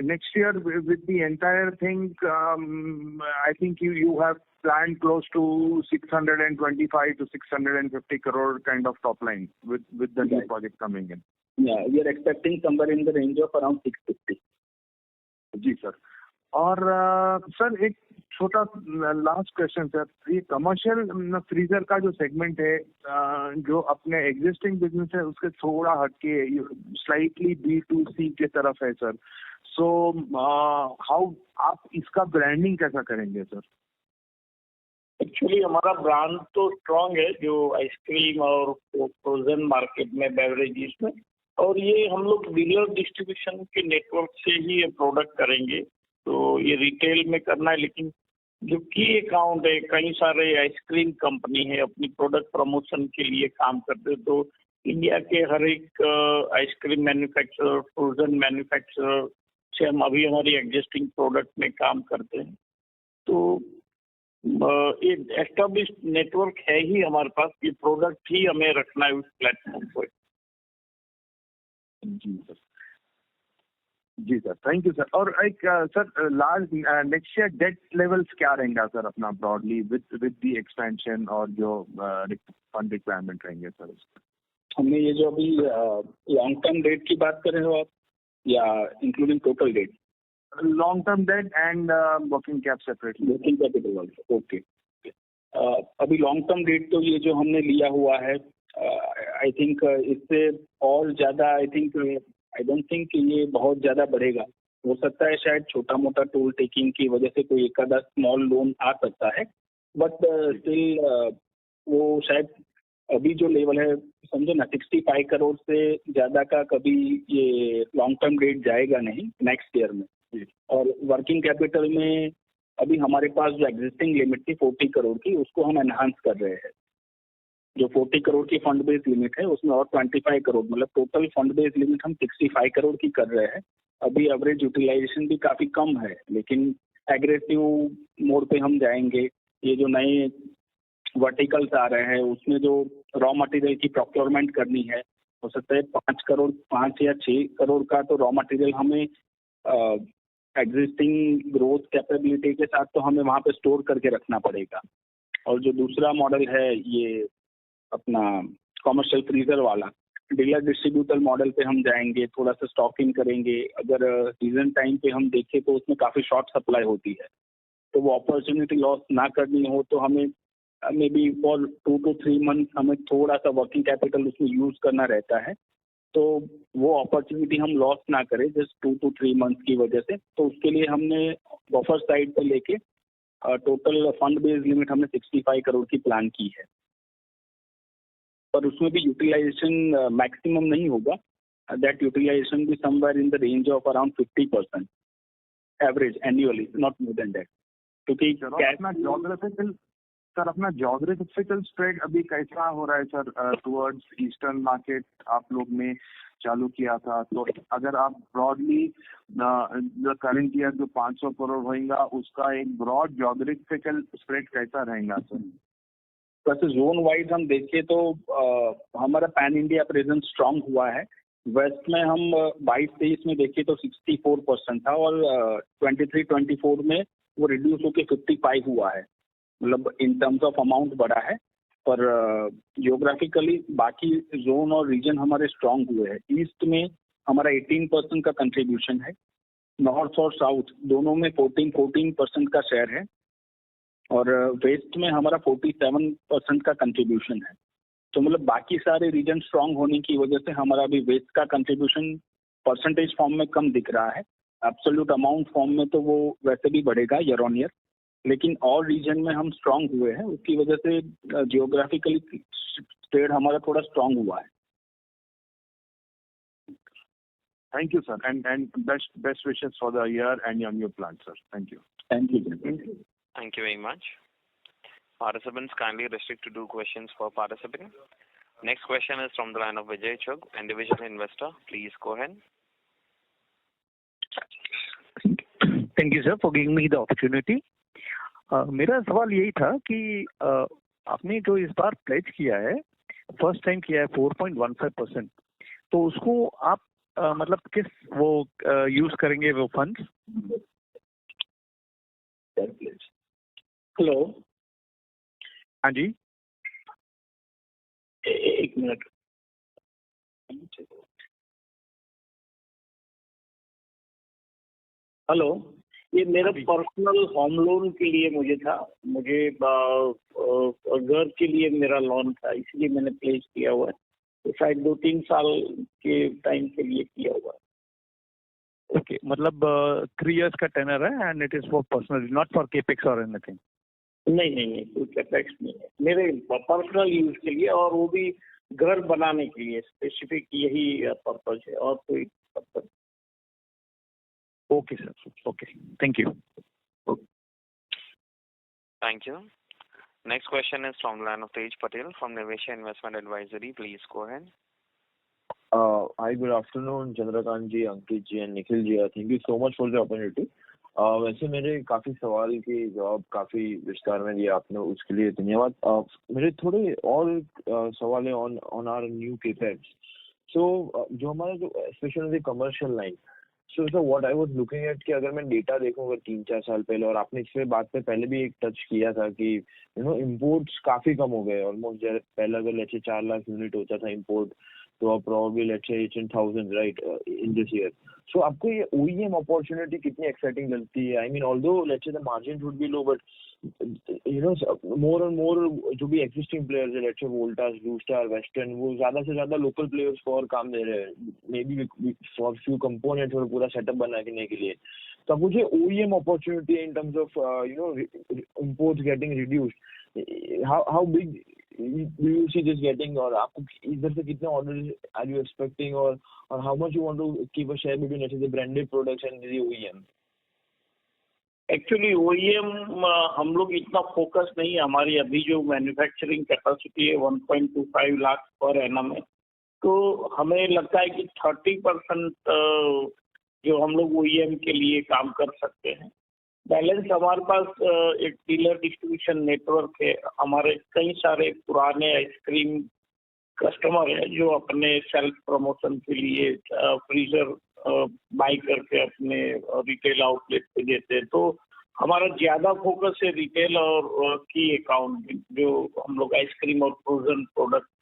next year with the entire thing, I think you have planned close to 625 to 650 crore kind of top line with the new project coming in. Yeah, we are expecting somewhere in the range of around 650. जी sir. और sir एक छोटा last question sir, ये commercial freezer का जो segment है, जो अपने एग्जिस्टिंग बिजनेस है उसके थोड़ा हटके स्लाइटली B2C के तरफ है सर, सो हाउ आप इसका ब्रांडिंग कैसा करेंगे सर? एक्चुअली हमारा ब्रांड तो स्ट्रांग है जो आइसक्रीम और फ्रोजन मार्केट में, बेवरेजेस में, और ये हम लोग डीलर डिस्ट्रीब्यूशन के नेटवर्क से ही ये प्रोडक्ट करेंगे। तो ये रिटेल में करना है, लेकिन जो की अकाउंट है, कई सारे आइसक्रीम कंपनी है अपनी प्रोडक्ट प्रमोशन के लिए काम करते, तो इंडिया के हर एक आइसक्रीम मैन्युफैक्चरर, फ्रोजन मैन्युफैक्चरर से हम अभी हमारी एग्जिस्टिंग प्रोडक्ट में काम करते हैं। तो एक एस्टेब्लिश नेटवर्क है ही हमारे पास, ये प्रोडक्ट ही हमें रखना है उस प्लेटफॉर्म पर। जी सर, थैंक यू सर। और एक sir last next year debt levels क्या रहेंगे सर अपना ब्रॉडली विद द एक्सपेंशन और जो फंड रिक्वायरमेंट रहेंगे सर? हमने ये जो अभी लॉन्ग टर्म डेट की बात कर रहे हो आप, या including total date? Long term debt and working cap separately. Working capital also, okay. अभी लॉन्ग टर्म डेट तो ये जो हमने लिया हुआ है, आई थिंक इससे और ज़्यादा आई डोंट थिंक ये बहुत ज़्यादा बढ़ेगा। हो सकता है शायद छोटा मोटा टोल टेकिंग की वजह से कोई एक आधा स्मॉल लोन आ सकता है, बट स्टिल वो शायद अभी जो लेवल है समझो ना 65 करोड़ से ज़्यादा का कभी ये लॉन्ग टर्म डेट जाएगा नहीं नेक्स्ट ईयर में। और वर्किंग कैपिटल में अभी हमारे पास जो एग्जिस्टिंग लिमिट थी 40 करोड़ की, उसको हम एनहांस कर रहे हैं। जो 40 करोड़ की फंड बेस लिमिट है उसमें और 25 करोड़, मतलब टोटल फंड बेस लिमिट हम 65 करोड़ की कर रहे हैं। अभी एवरेज यूटिलाइजेशन भी काफ़ी कम है, लेकिन एग्रेसिव मोड पे हम जाएंगे। ये जो नए वर्टिकल्स आ रहे हैं उसमें जो रॉ मटेरियल की प्रोक्योरमेंट करनी है, हो सकता है 5 या 6 करोड़ का तो रॉ मटेरियल हमें एग्जिस्टिंग ग्रोथ कैपेबिलिटी के साथ तो हमें वहाँ पे स्टोर करके रखना पड़ेगा। और जो दूसरा मॉडल है ये अपना कमर्शियल फ्रीजर वाला, डीलर डिस्ट्रीब्यूटर मॉडल पे हम जाएंगे, थोड़ा सा स्टॉकिंग करेंगे। अगर सीजन टाइम पे हम देखें तो उसमें काफ़ी शॉर्ट सप्लाई होती है, तो वो अपॉर्चुनिटी लॉस ना करनी हो तो हमें may be for 2 to 3 month हमें थोड़ा सा वर्किंग कैपिटल उसमें यूज़ करना रहता है। तो वो अपॉर्चुनिटी हम लॉस ना करें जस्ट 2 to 3 मंथ की वजह से, तो उसके लिए हमने बफर साइड पर लेके टोटल फंड बेस्ड लिमिट हमने 65 करोड़ की प्लान की है। पर उसमें भी यूटिलाइजेशन मैक्सिमम नहीं होगा, दैट यूटिलाइजेशन भी somewhere in the range of around 50% average annually, not more than that. क्योंकि अपना ज्योग्राफिकल स्प्रेड अभी कैसा हो रहा है सर टुवर्ड्स ईस्टर्न मार्केट? आप लोग ने चालू किया था, तो अगर आप ब्रॉडली करंट ईयर जो 500 करोड़ होगा उसका एक ब्रॉड ज्योग्राफिकल स्प्रेड कैसा रहेगा सर? वैसे जोन वाइज हम देखें तो हमारा पैन इंडिया प्रेजेंस स्ट्रांग हुआ है। वेस्ट में हम 22-23 में देखें तो 64% था और 23-24 में वो रिड्यूस होकर 55 हुआ है, मतलब इन टर्म्स ऑफ अमाउंट बढ़ा है। पर जियोग्राफिकली बाकी जोन और रीजन हमारे स्ट्रांग हुए हैं। ईस्ट में हमारा 18% का कंट्रीब्यूशन है, नॉर्थ और साउथ दोनों में 14% का शेयर है, और वेस्ट में हमारा 47% का कंट्रीब्यूशन है। तो मतलब बाकी सारे रीजन स्ट्रांग होने की वजह से हमारा अभी वेस्ट का कंट्रीब्यूशन परसेंटेज फॉर्म में कम दिख रहा है। एब्सोल्यूट अमाउंट फॉर्म में तो वो वैसे भी बढ़ेगा ईयर ऑन ईयर, लेकिन और रीजन में हम स्ट्रांग हुए हैं, उसकी वजह से जियोग्राफिकली स्प्रेड हमारा थोड़ा स्ट्रांग हुआ है। Thank you sir, and best wishes for the year and your new plan sir. Thank you. Thank you very much. Participants kindly restrict to 2 questions per participant. Next question is from the line of Vijay Chugh, individual investor. Please go ahead. Thank you sir for giving me the opportunity. मेरा सवाल यही था कि आपने जो इस बार pledge किया है, फर्स्ट टाइम किया है 4.15%, तो उसको आप मतलब किस वो यूज करेंगे वो फंड्स? हेलो, हाँ जी, एक मिनट। हेलो, ये मेरा पर्सनल होम लोन के लिए मुझे था, मुझे घर के लिए मेरा लोन था, इसलिए मैंने प्लेस किया हुआ है। तो शायद 2-3 साल के टाइम के लिए किया हुआ है। ओके, मतलब 3 years का टेनर है and it is for personal, not for capex और एनीथिंग। नहीं, कोई कैपेक्स नहीं है, मेरे पर्सनल यूज के लिए, और वो भी घर बनाने के लिए स्पेसिफिक यही पर्पज है, और कोई purpose. Okay sir, okay, thank you. Thank you. Next question is from line of Tej Patel from Nivesha Investment Advisory. Please go ahead. Hi, good afternoon, Chandrakant ji, Ankit ji and Nikhil ji. Thank you so much for the opportunity. वैसे मेरे काफी सवाल के जवाब काफी विस्तार में दिया आपने, उसके लिए धन्यवाद। मेरे थोड़े और सवाल है ऑन आवर न्यू केपेक्स। सो जो हमारा जो specially commercial line, so what I was looking at कि अगर मैं डेटा देखूं अगर 3-4 साल पहले, और आपने इस बात पे पहले भी एक टच किया था कि इंपोर्ट्स काफी कम हो गए ऑलमोस्ट। पहले अगर लेट्स से 4 लाख यूनिट होता था इंपोर्ट, तो probably let's say it's in thousands, right, in this year. So आपको ये OEM opportunity कितनी exciting लगती है? I mean, although let's say the margins would be low, but more and more जो भी existing players है, let's say Voltas, Blue Star, Western, वो ज्यादा से ज्यादा local players को और काम दे रहे हैं, maybe for few components और पूरा setup बनाने के लिए। तो अब मुझे OEM opportunity in terms of imports getting reduced, how big do you see this getting, और आपको इधर से कितने orders are you expecting, और how much you want to keep a share between let's say the branded products and the OEM? Actually OEM हम लोग इतना focus नहीं है, हमारी अभी जो मैन्युफैक्चरिंग कैपेसिटी है 1.25 लाख पर एनम है, तो हमें लगता है कि 30% जो हम लोग OEM के लिए काम कर सकते हैं। बैलेंस हमारे पास एक डीलर डिस्ट्रीब्यूशन नेटवर्क है, हमारे कई सारे पुराने आइसक्रीम कस्टमर हैं जो अपने सेल्फ प्रमोशन के लिए फ्रीजर बाई करके अपने रिटेल आउटलेट पे देते हैं। तो हमारा ज्यादा फोकस है रिटेल और की अकाउंट, जो हम लोग आइसक्रीम और फ्रोजन प्रोडक्ट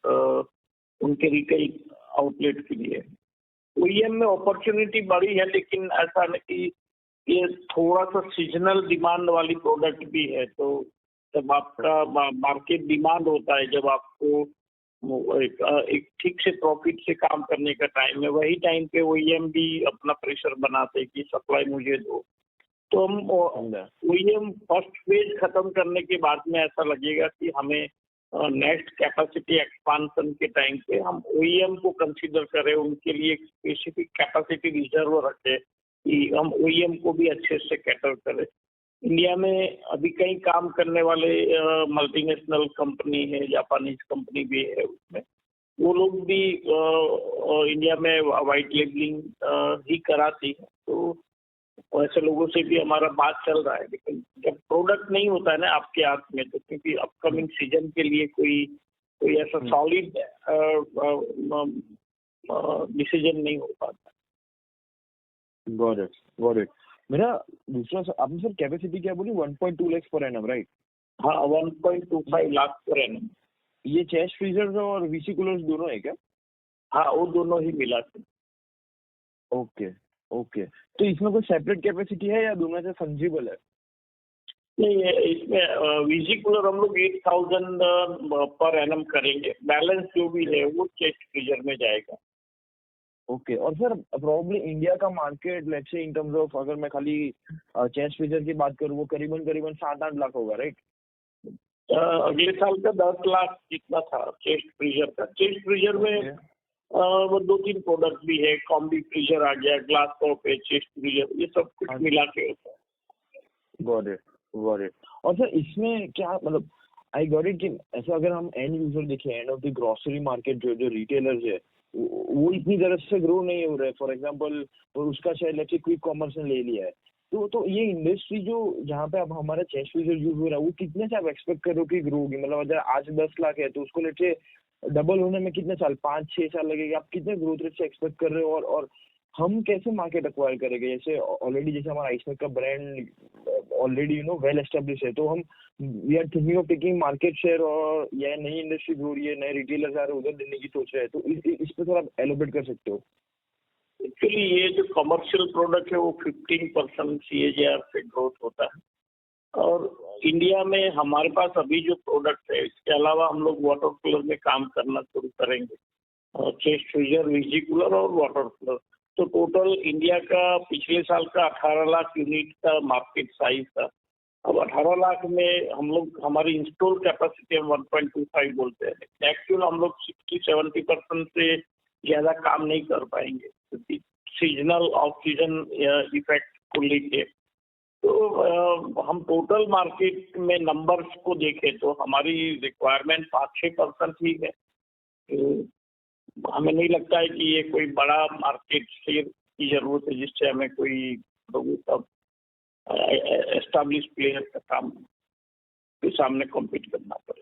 उनके रिटेल आउटलेट के लिए। OEM में अपॉर्चुनिटी बड़ी है, लेकिन ऐसा नहीं कि ये थोड़ा सा सीजनल डिमांड वाली प्रोडक्ट भी है। तो जब आपका मार्केट डिमांड होता है, जब आपको एक ठीक से प्रॉफिट से काम करने का टाइम है, वही टाइम पे OEM भी अपना प्रेशर बनाते हैं कि सप्लाई मुझे दो। तो हम OEM फर्स्ट फेज खत्म करने के बाद में ऐसा लगेगा कि हमें नेक्स्ट कैपेसिटी एक्सपांशन के टाइम पे हम OEM को कंसीडर करें, उनके लिए एक स्पेसिफिक कैपेसिटी रिजर्व रखें कि हम OEM को भी अच्छे से कैटर करें। इंडिया में अभी कई काम करने वाले मल्टीनेशनल कंपनी है, जापानीज कंपनी भी है, उसमें वो लोग भी इंडिया में वाइट लेबलिंग ही कराती है। तो ऐसे लोगों से भी हमारा बात चल रहा है, लेकिन जब प्रोडक्ट नहीं होता है ना आपके हाथ में, तो क्योंकि अपकमिंग सीजन के लिए कोई ऐसा सॉलिड डिसीजन नहीं हो पाता। Got it. मेरा दूसरा आपने सर कैपेसिटी क्या बोली? 1.2 लाख पर एनम, राइट? हाँ, 1.25 लाख पर एनम। ये चेस्ट फ्रीजर्स और VC कूलर्स दोनों है क्या? हाँ, वो दोनों ही मिला के। ओके। तो इसमें कोई सेपरेट कैपेसिटी है या दोनों से फंजिबल है? नहीं, इसमें VC कूलर हम लोग 8000 पर एनम करेंगे, बैलेंस जो भी है वो चेस्ट फ्रीजर में जाएगा। ओके। और सर प्रोबेबली इंडिया का market let's say in terms of, अगर मैं खाली चेस्ट फ्रीजर की बात करूँ, वो करीबन 7-8 लाख होगा, राइट? अगले साल का 10 लाख जितना था चेस्ट फ्रीजर का। चेस्ट फ्रीजर में वो 2-3 प्रोडक्ट भी है, कॉम्बी फ्रीजर आ गया, ग्लास टॉप है, चेस्ट फ्रीजर, ये सब कुछ मिला के होता है। Got it. और सर इसमें क्या मतलब, आई गॉट इट कि ऐसा अगर हम एंड यूजर देखें, end of the grocery market जो रिटेलर्स है, वो इतनी तरह से ग्रो नहीं हो रहा है फॉर एग्जांपल, और उसका share let's say quick commerce ने ले लिया है। तो ये इंडस्ट्री जो जहाँ पे अब हमारा चेस्ट फ्रीजर यूज हो रहा है, वो कितने से आप एक्सपेक्ट करो कि ग्रो होगी? मतलब अगर आज 10 लाख है तो उसको लेट्स से डबल होने में कितने साल, 5-6 साल लगेगा? आप कितने ग्रोथ रेट से एक्सपेक्ट कर रहे हो, और हम कैसे मार्केट एक्वायर करेंगे? जैसे ऑलरेडी जैसे हमारा आइसमेक का ब्रांड ऑलरेडी वेल एस्टेब्लिश है, तो हम we are thinking of taking market share, और यह नई इंडस्ट्री ग्रो रही है, नए रिटेलर्स आ रहे हैं, उधर देने की सोच रहे हैं। तो इस पे थोड़ा एलोबरेट कर सकते हो? एक्चुअली ये जो कमर्शियल प्रोडक्ट है वो 15% CAGR से ग्रोथ होता है। और इंडिया में हमारे पास अभी जो प्रोडक्ट है, इसके अलावा हम लोग वाटर कूलर में काम करना शुरू करेंगे, चेस्ट फ्रीजर, वेजिकुलर और वाटर कूलर। तो टोटल इंडिया का पिछले साल का 18 लाख यूनिट का मार्केट साइज था। अब 18 लाख में हम लोग, हमारी इंस्टॉल कैपेसिटी हम 1.25 बोलते हैं। एक्चुअल हम लोग 60-70% से ज्यादा काम नहीं कर पाएंगे, क्योंकि सीजनल ऑफ सीजन इफेक्ट को लेके। तो हम टोटल मार्केट में नंबर्स को देखें तो हमारी रिक्वायरमेंट 5-6% ही है। तो हमें नहीं लगता है कि ये कोई बड़ा मार्केट शेयर की जरूरत है जिससे हमें कोई एस्टैब्लिश प्लेयर का काम के सामने कॉम्पीट करना पड़े।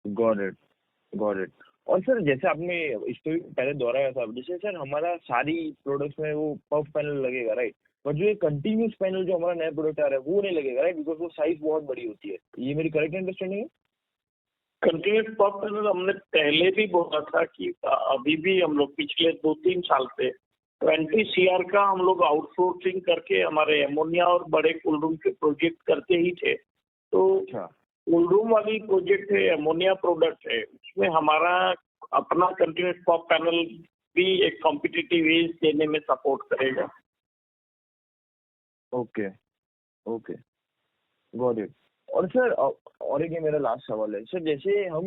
Got it. और सर जैसे आपने इस पे पहले दोहराया था, जैसे सर हमारा सारी प्रोडक्ट्स में वो पफ पैनल लगेगा, राइट? पर जो ये कंटिन्यूस पैनल जो हमारा नया प्रोडक्ट आ रहा है वो नहीं लगेगा, राइट? बिकॉज वो साइज बहुत बड़ी होती है। ये मेरी करेक्ट अंडरस्टैंडिंग है? कंटिन्यूस पफ पैनल हमने पहले भी बोला था कि अभी भी हम लोग पिछले 2-3 साल से 20 CR का हम लोग आउटसोर्सिंग करके हमारे एमोनिया और बड़े कोल्ड रूम के प्रोजेक्ट करते ही थे। तो कोल्ड रूम वाली प्रोजेक्ट है, एमोनिया प्रोडक्ट है, उसमें हमारा अपना कंटिन्यूस पफ पैनल भी एक कॉम्पिटिटिव एज देने में सपोर्ट करेगा। Okay, got it. और सर और एक ये मेरा लास्ट सवाल है सर, जैसे हम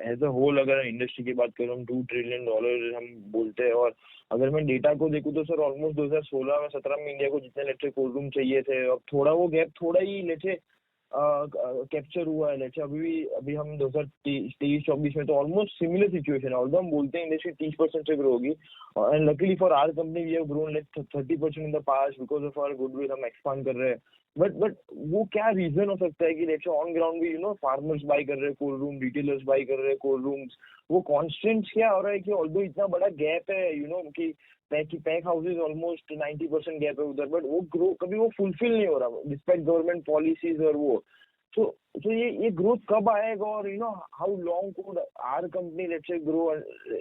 एज अ होल अगर इंडस्ट्री की बात करें, हम $2 ट्रिलियन हम बोलते हैं, और अगर मैं डेटा को देखूं तो सर ऑलमोस्ट 2016 में 17 में इंडिया को जितने लेट्स कोल्ड रूम चाहिए थे, अब थोड़ा वो गैप थोड़ा ही लेट्स कैप्चर हुआ है। लेट्स अभी हम 2023-24 में तो ऑलमोस्ट सिमिलर सिचुएशन है। ऑल्दो हम बोलते हैं इंडस्ट्री 30% से ग्रो होगी, and luckily for our company we have grown like 30% in the past because of our goodwill. हम एक्सपांड कर रहे हैं, बट वो क्या रीजन हो सकता है कि लेट्स ऑन ग्राउंड भी फार्मर्स बाय कर रहे हैं कोल्ड रूम, रिटेलर्स बाय कर रहे हैं कोल्ड रूम्स, वो कॉन्स्टेंट्स क्या हो रहा है कि ऑल्दो इतना बड़ा गैप है कि पैक हाउसेज ऑलमोस्ट 90% गैप है उधर, बट वो ग्रो कभी वो फुलफिल नहीं हो रहा डिस्पाइट गवर्नमेंट पॉलिसीज और वो। तो ये ग्रोथ कब आएगा, और how long could our company let's say grow,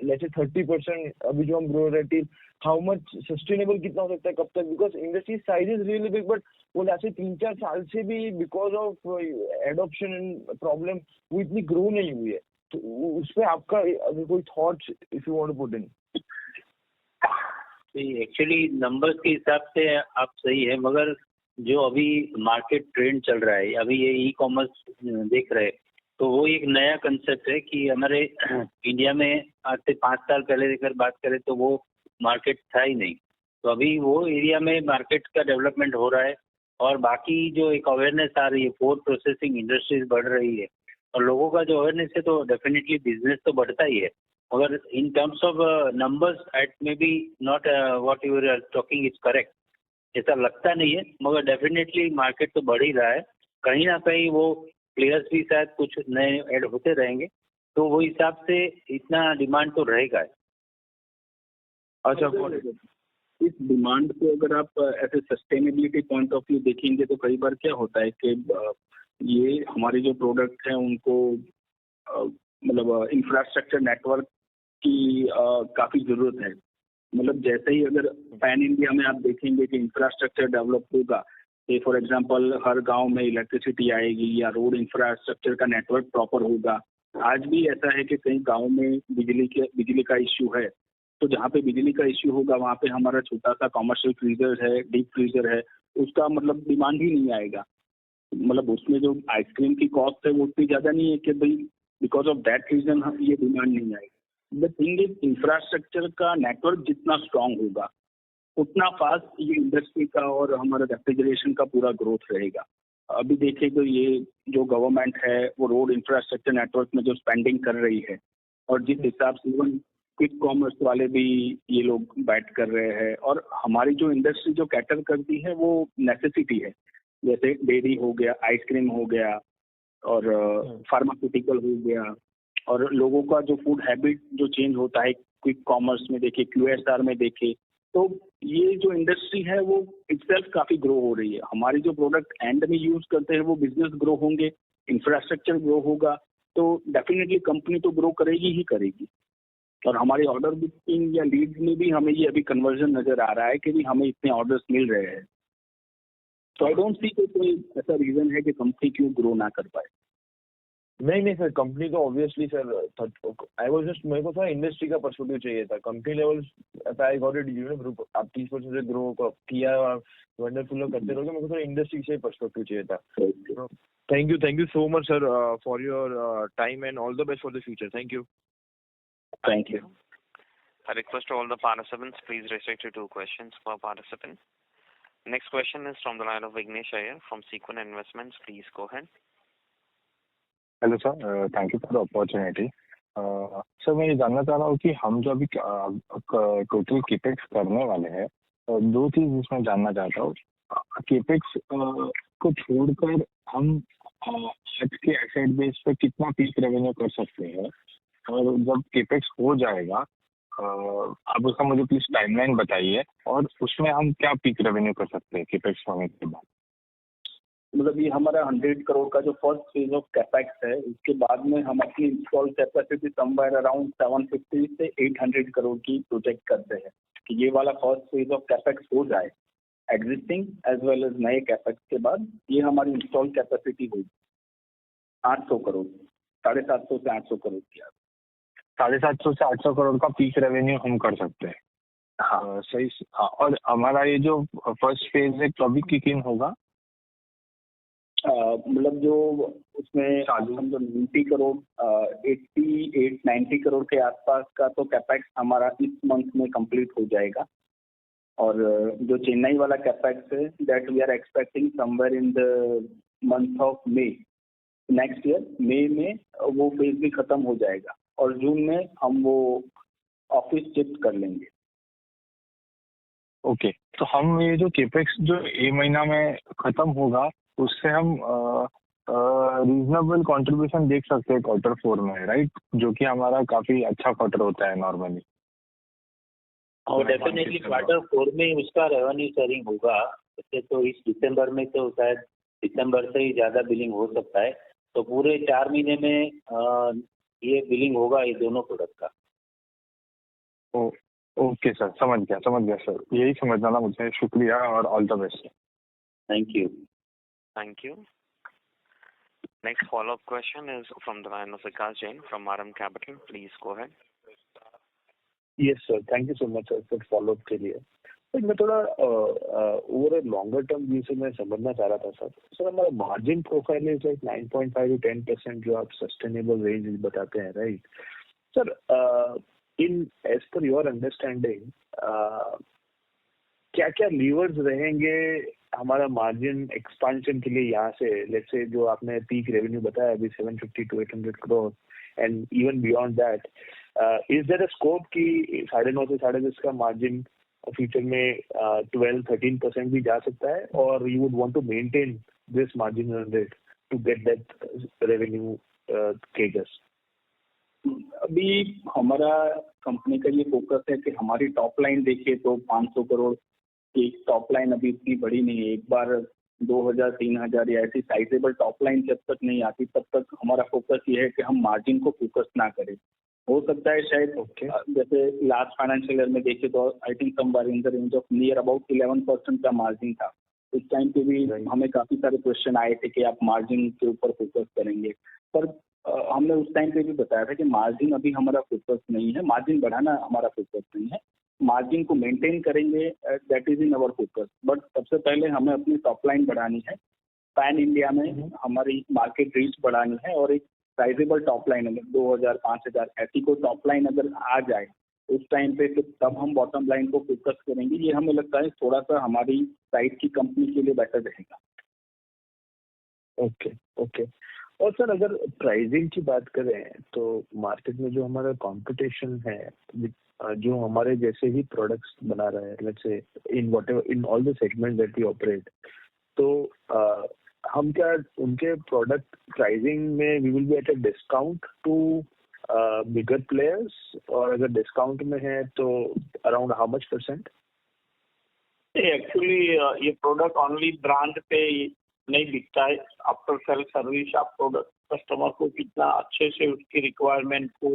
let's say 30% अभी जो हम ग्रो रहे, हाउ मच सस्टेनेबल कितना हो सकता है, कब तक? Because industry size is really big, but वो ऐसे 3-4 साल से भी because of adoption and problem वो इतनी ग्रो नहीं हुई है। तो उस पर आपका अगर कोई thoughts if you want to put in? Actually numbers के हिसाब से आप सही है, मगर जो अभी मार्केट ट्रेंड चल रहा है, अभी ये ई कॉमर्स देख रहे हैं, तो वो एक नया कंसेप्ट है कि हमारे इंडिया में आज से 5 साल पहले अगर बात करें तो वो मार्केट था ही नहीं। तो अभी वो एरिया में मार्केट का डेवलपमेंट हो रहा है, और बाकी जो एक अवेयरनेस आ रही है, फूड प्रोसेसिंग इंडस्ट्रीज बढ़ रही है, और लोगों का जो अवेयरनेस है तो डेफिनेटली बिजनेस तो बढ़ता ही है। मगर in terms of numbers it may be not what you are talking is correct, ऐसा लगता नहीं है, मगर डेफिनेटली मार्केट तो बढ़ ही रहा है। कहीं ना कहीं वो प्लेयर्स भी शायद कुछ नए ऐड होते रहेंगे, तो वो हिसाब से इतना डिमांड तो रहेगा। अच्छा, इस डिमांड को अगर आप ऐसे सस्टेनेबिलिटी पॉइंट ऑफ व्यू देखेंगे तो कई बार क्या होता है कि ये हमारे जो प्रोडक्ट हैं उनको मतलब इंफ्रास्ट्रक्चर नेटवर्क की काफ़ी ज़रूरत है। मतलब जैसे ही अगर पैन इंडिया में आप देखेंगे कि इंफ्रास्ट्रक्चर डेवलप होगा, फॉर एग्जांपल हर गांव में इलेक्ट्रिसिटी आएगी या रोड इंफ्रास्ट्रक्चर का नेटवर्क प्रॉपर होगा। आज भी ऐसा है कि कई गांव में बिजली का इश्यू है, तो जहाँ पे बिजली का इश्यू होगा वहाँ पे हमारा छोटा सा कॉमर्शियल फ्रीजर है, डीप फ्रीजर है, उसका मतलब डिमांड ही नहीं आएगा। मतलब उसमें जो आइसक्रीम की कॉस्ट है वो उतनी ज़्यादा नहीं है कि भाई बिकॉज ऑफ दैट रीजन ये डिमांड नहीं आएगी। द थिंग इज इंफ्रास्ट्रक्चर का नेटवर्क जितना स्ट्रांग होगा उतना फास्ट ये इंडस्ट्री का और हमारा रेफ्रिजरेशन का पूरा ग्रोथ रहेगा। अभी देखिए तो ये जो गवर्नमेंट है वो रोड इंफ्रास्ट्रक्चर नेटवर्क में जो स्पेंडिंग कर रही है, और जिस हिसाब से इवन क्विक कॉमर्स वाले भी ये लोग बैट कर रहे हैं, और हमारी जो इंडस्ट्री जो कैटर करती है वो नेसेसिटी है, जैसे डेयरी हो गया, आइसक्रीम हो गया, और फार्मास्यूटिकल हो गया, और लोगों का जो फूड हैबिट जो चेंज होता है क्विक कॉमर्स में देखे, QSR में देखे, तो ये जो इंडस्ट्री है वो इटसेल्फ काफी ग्रो हो रही है। हमारी जो प्रोडक्ट एंड में यूज करते हैं वो बिजनेस ग्रो होंगे, इंफ्रास्ट्रक्चर ग्रो होगा, तो डेफिनेटली कंपनी तो ग्रो करेगी ही करेगी। और हमारी ऑर्डर बुकिंग या लीड में भी हमें ये अभी कन्वर्जन नजर आ रहा है कि भी हमें इतने ऑर्डर्स मिल रहे हैं। तो आई डोंट सी कोई ऐसा रीजन है कि कंपनी क्यों ग्रो ना कर पाए। नहीं सर, कंपनी तो obviously sir, I was just, मेरे को थोड़ा इंडस्ट्री का पर्सपेक्टिव चाहिए था। Company level I got it, you know group आप 30% से ग्रो किया और वंडरफुल करते रहोगे, मेरे को थोड़ा इंडस्ट्री से पर्सपेक्टिव चाहिए था। Thank you so much sir for your time and all the best for the future. Thank you. I request all the participants, please restrict to 2 questions per participant. Next question is from the line of Vignesh Iyer from Sequent Investments. Please go ahead. Hello sir, thank you for the opportunity. Sir मैं ये जानना चाह रहा हूँ कि हम जो अभी टोटल केपेक्स करने वाले हैं, 2 चीज इसमें जानना चाहता हूँ। केपेक्स को छोड़कर हम आज के एसेट बेस पे कितना पीक रेवेन्यू कर सकते हैं, और जब केपेक्स हो जाएगा आप उसका मुझे प्लीज टाइमलाइन बताइए, और उसमें हम क्या पीक रेवेन्यू कर सकते हैं केपेक्स होने के बाद। मतलब ये हमारा 100 करोड़ का जो फर्स्ट फेज ऑफ कैपेक्स है, उसके बाद में हम अपनी इंस्टॉल कैपेसिटी समवेयर अराउंड 750 से 800 करोड़ की प्रोजेक्ट करते हैं कि ये वाला फर्स्ट फेज ऑफ कैपेक्स हो जाए एग्जिस्टिंग एज वेल एज नए कैपेक्स के बाद ये हमारी इंस्टॉल कैपेसिटी होगी 800 करोड़, 750 से 800 करोड़ की। 750 से 800 करोड़ का पीक रेवेन्यू हम कर सकते हैं। हाँ सही। हाँ, और हमारा ये जो फर्स्ट फेज है कभी किक इन होगा? मतलब जो उसमें हम जो 90 करोड़ 90 करोड़ के आसपास का तो कैपेक्स हमारा इस मंथ में कंप्लीट हो जाएगा, और जो चेन्नई वाला कैपेक्स है that we are expecting somewhere in the month of May next year. मई में वो फेज भी खत्म हो जाएगा और जून में हम वो ऑफिस शिफ्ट कर लेंगे। ओके, तो हम ये जो केपेक्स जो ये महीना में खत्म होगा उससे हम रीजनेबल कंट्रीब्यूशन देख सकते हैं क्वार्टर 4 में, राइट? जो कि हमारा काफी अच्छा क्वार्टर होता है नॉर्मली। और डेफिनेटली क्वार्टर 4 में उसका रेवेन्यू शेयरिंग होगा। वैसे तो इस दिसंबर में तो शायद दिसंबर से ही ज्यादा बिलिंग हो सकता है, तो पूरे 4 महीने में ये बिलिंग होगा ये दोनों प्रोडक्ट का। ओके सर, समझ गया सर, यही समझना था मुझे। शुक्रिया और all the best. Thank you. Thank you. Next follow-up question is from the line of Vikas Jain from RM Capital. Please go ahead. Yes sir, thank you so much sir for follow-up के लिए। मैं थोड़ा over longer term view से मैं समझना चाह रहा था सर हमारा margin profile is like 9.5 to 10% जो आप सस्टेनेबल रेंज बताते हैं, right sir? In as per your understanding क्या क्या लीवर्स रहेंगे हमारा मार्जिन एक्सपांशन के लिए यहाँ से? लेट्स से जो आपने पीक रेवेन्यू बताया अभी 750 to 800 crore, and even beyond that is there a scope कि 9.5 से 10.5 का मार्जिन फ्यूचर में 12-13% भी जा सकता है, और you would want to maintain this margin rate to get that revenue cages? अभी हमारा कंपनी का ये फोकस है कि हमारी टॉप लाइन देखिए तो 500 करोड़ की टॉप लाइन अभी इतनी बड़ी नहीं है। एक बार 2000-3000 या ऐसी साइजेबल टॉप लाइन जब तक नहीं आती तब तक हमारा फोकस ये है कि हम मार्जिन को फोकस ना करें। हो सकता है शायद जैसे लास्ट फाइनेंशियल ईयर में देखे तो I think somewhere in the range of near about 11% का मार्जिन था। उस टाइम पे भी हमें काफी सारे क्वेश्चन आए थे कि आप मार्जिन के ऊपर फोकस करेंगे, पर हमने उस टाइम पे भी बताया था कि मार्जिन अभी हमारा फोकस नहीं है, मार्जिन बढ़ाना हमारा फोकस नहीं है, मार्जिन को मेंटेन करेंगे that is in our focus. But सबसे पहले हमें अपनी टॉप लाइन बढ़ानी है, पैन इंडिया में हमारी मार्केट रीच बढ़ानी है, और एक साइजेबल टॉप लाइन अगर 2000-5000 ऐसी कोई टॉप लाइन अगर आ जाए उस टाइम पे फिर तब हम बॉटम लाइन को फोकस करेंगे। ये हमें लगता है थोड़ा सा हमारी साइड की कंपनी के लिए बेटर रहेगा। ओके। और सर अगर प्राइसिंग की बात करें तो मार्केट में जो हमारा कंपटीशन है, जो हमारे जैसे ही प्रोडक्ट्स बना रहा है, let's say in all the segment that we operate, तो हम क्या उनके प्रोडक्ट प्राइसिंग में we will be at a discount to bigger players, और अगर डिस्काउंट में है तो अराउंड हाउ मच %? एक्चुअली ये प्रोडक्ट ओनली ब्रांड पे नहीं बिकता है, आफ्टर सेल सर्विस आप प्रोडक्ट कस्टमर को कितना अच्छे से उसकी रिक्वायरमेंट को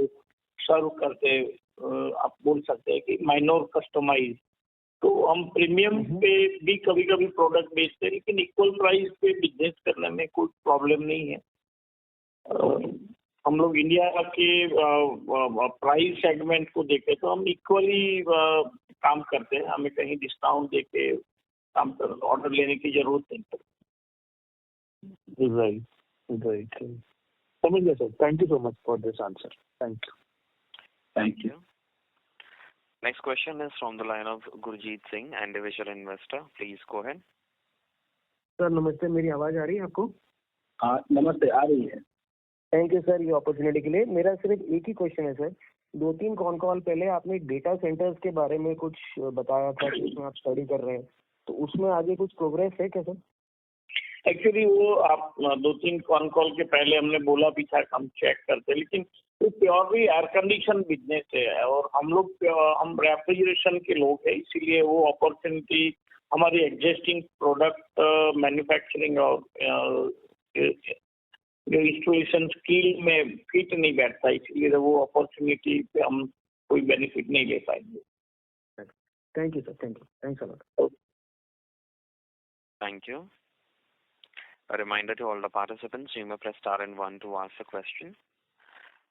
सर्व करते आप बोल सकते हैं कि माइनर कस्टमाइज। तो हम प्रीमियम पे भी कभी कभी प्रोडक्ट बेचते हैं, लेकिन इक्वल प्राइस पे बिजनेस करने में कोई प्रॉब्लम नहीं है। हम लोग इंडिया के प्राइस सेगमेंट को देखें तो हम इक्वली काम करते हैं, हमें कहीं डिस्काउंट देके काम कर ऑर्डर लेने की जरूरत नहीं पड़ती। राइट समझ गया sir. Thank you so much for this answer. Thank you. Next question is from the line of Gurjeet Singh, individual investor. Please go ahead. Sir नमस्ते, मेरी आवाज आ रही है आपको? हाँ नमस्ते, आ रही है। थैंक यू सर ये अपॉर्चुनिटी के लिए। मेरा सिर्फ एक ही क्वेश्चन है सर। 2-3 कॉल पहले आपने डेटा सेंटर्स के बारे में कुछ बताया था कि उसमें आप स्टडी कर रहे हैं, तो उसमें आगे कुछ प्रोग्रेस है क्या सर? एक्चुअली वो आप 2-3 कॉल के पहले हमने बोला भी था हम चेक करते, लेकिन वो प्योरली एयर कंडीशन बिजनेस है और हम रेफ्रिजरेशन के लोग हैं, इसीलिए वो अपॉर्चुनिटी हमारी एग्जिस्टिंग प्रोडक्ट मैन्युफैक्चरिंग और जो इंस्टॉलेशन स्किल में फिट नहीं बैठता, इसलिए वो अपॉर्चुनिटी पे हम कोई बेनिफिट नहीं ले पाएंगे। Thank you sir, thanks a lot. Thank you. A reminder to all the participants, you may press star and 1 to ask a question.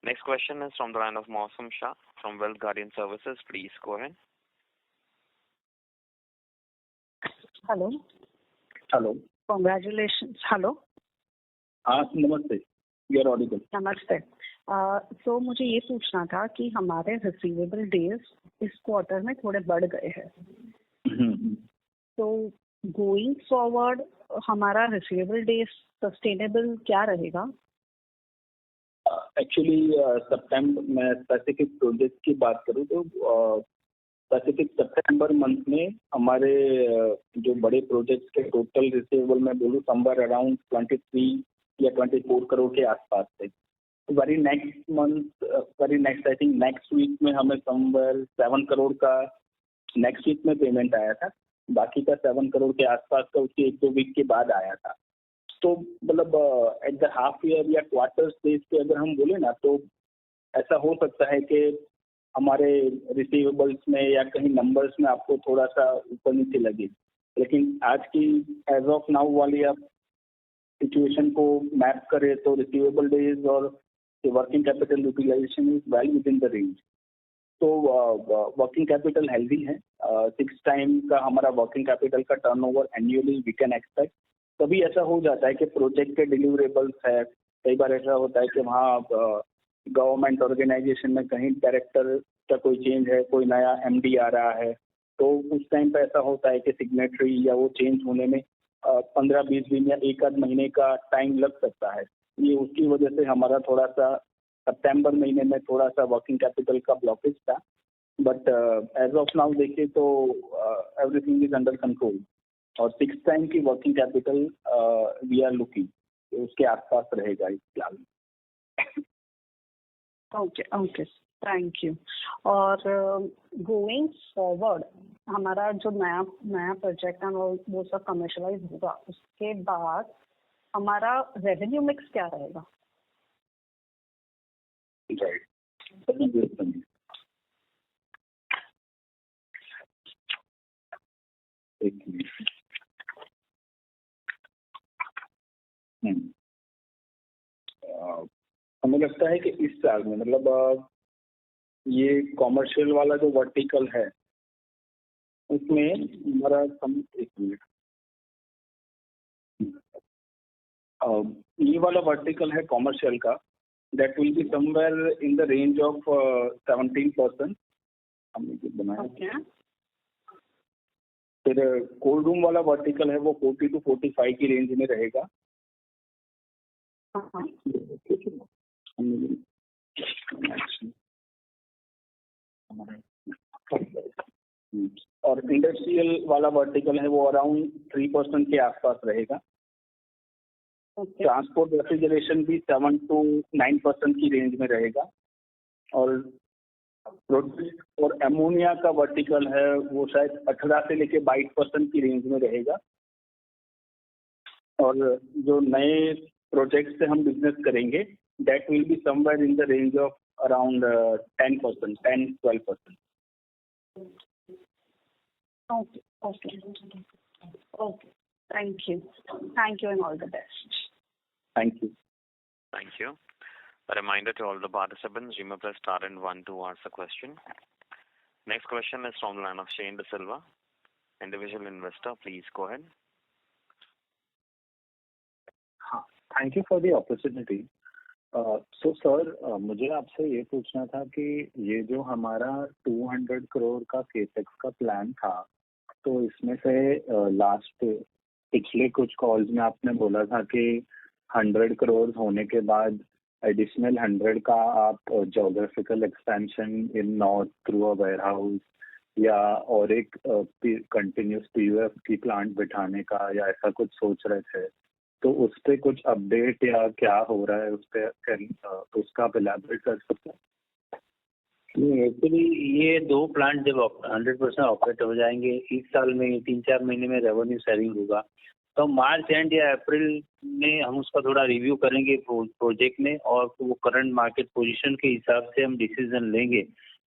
Next question is from the line of Mausam Shah from Wealth Guardian Services. Please go ahead. Hello. Hello. Congratulations. Hello. हाँ नमस्ते, you are Audible. नमस्ते। सो मुझे ये पूछना था कि हमारे receivable days इस क्वार्टर में थोड़े बढ़ गए हैं, तो गोइंग फॉरवर्ड हमारा रिसीवेबल डेज सस्टेनेबल क्या रहेगा? एक्चुअली सितंबर में स्पेसिफिक प्रोजेक्ट की बात करूँ तो स्पेसिफिक सितंबर मंथ में हमारे जो बड़े प्रोजेक्ट्स के टोटल रिसीवेबल में बोलूँ समवेयर अराउंड 23 या 24 करोड़ के आसपास थे। Very next I think next week में हमें समवेयर 7 करोड़ का नेक्स्ट वीक में पेमेंट आया था, बाकी का 7 करोड़ के आसपास का उसके 1-2 वीक के बाद आया था। तो मतलब एट द हाफ ईयर या क्वार्टर्स बेस पे अगर हम बोले ना तो ऐसा हो सकता है कि हमारे रिसीवेबल्स में या कहीं नंबर्स में आपको थोड़ा सा ऊपर नीचे लगे, लेकिन आज की एज ऑफ नाउ वाली आप सिचुएशन को मैप करें तो रिसीवेबल डेज और working capital utilization is well within the range. तो वर्किंग कैपिटल हेल्दी है, 6 टाइम का हमारा वर्किंग कैपिटल का turnover annually we can expect. कभी ऐसा हो जाता है कि प्रोजेक्ट के डिलीवरेबल्स है, कई बार ऐसा होता है कि वहाँ गवर्नमेंट ऑर्गेनाइजेशन में कहीं डायरेक्टर का कोई चेंज है, कोई नया एमडी आ रहा है, तो उस टाइम पे ऐसा होता है कि सिग्नेटरी या वो चेंज होने में 15-20 दिन या 1-8 महीने का टाइम लग सकता है। ये उसकी वजह से हमारा थोड़ा सा सितंबर महीने में थोड़ा सा वर्किंग कैपिटल का ब्लॉकेज था, बट एज ऑफ नाउ देखिए तो एवरीथिंग इज अंडर कंट्रोल और 6 टाइम की working capital we are looking, उसके आसपास रहेगा इस फिलहाल। Okay thank you. और गोइंग फॉरवर्ड हमारा जो नया प्रोजेक्ट है वो सब कमर्शलाइज होगा, उसके बाद हमारा रेवेन्यू मिक्स क्या रहेगा? राइट, एक मिनट। हमें लगता है कि इस साल में मतलब ये कॉमर्शियल वाला जो वर्टिकल है उसमें हमारा एक मिनट, ये वाला वर्टिकल है कॉमर्शियल का, that will be somewhere in the range of 17%। हमने जो बनाया फिर कोल्ड रूम वाला वर्टिकल है वो 40 to 45 की रेंज में रहेगा। और इंडस्ट्रियल वाला वर्टिकल है वो अराउंड 3% के आसपास रहेगा। ट्रांसपोर्ट रेफ्रिजरेशन भी 7 to 9% की रेंज में रहेगा। और प्रोडक्ट और एमोनिया का वर्टिकल है वो शायद 18 से लेके 22% की रेंज में रहेगा। और जो नए प्रोजेक्ट से हम बिजनेस करेंगे that will be somewhere in the range of around 10%, 10-12%. Okay. Thank you. Thank you and all the best. Thank you. Thank you. A reminder to all the participants, you may press star and one to ask a question. Next question is from the line of Shane De Silva, individual investor. Please go ahead. Thank you for the opportunity. So sir, मुझे आपसे ये पूछना था कि ये जो हमारा 200 करोड़ का केपेक्स का प्लान था, तो इसमें से लास्ट पिछले कुछ कॉल्स में आपने बोला था कि 100 करोड़ होने के बाद एडिशनल 100 का आप geographical expansion in north through a warehouse या और एक कंटिन्यूस पीयूएफ की प्लांट बिठाने का या ऐसा कुछ सोच रहे थे, तो उस पे कुछ अपडेट या क्या हो रहा है उस पे उसका आप इलैबोरेट कर सकते हैं? एक्चुअली ये 2 प्लांट जब 100% ऑपरेट हो जाएंगे, इस साल में 3-4 महीने में रेवेन्यू शेयरिंग होगा, तो मार्च एंड या अप्रैल में हम उसका थोड़ा रिव्यू करेंगे प्रोजेक्ट में, और वो करंट मार्केट पोजीशन के हिसाब से हम डिसीजन लेंगे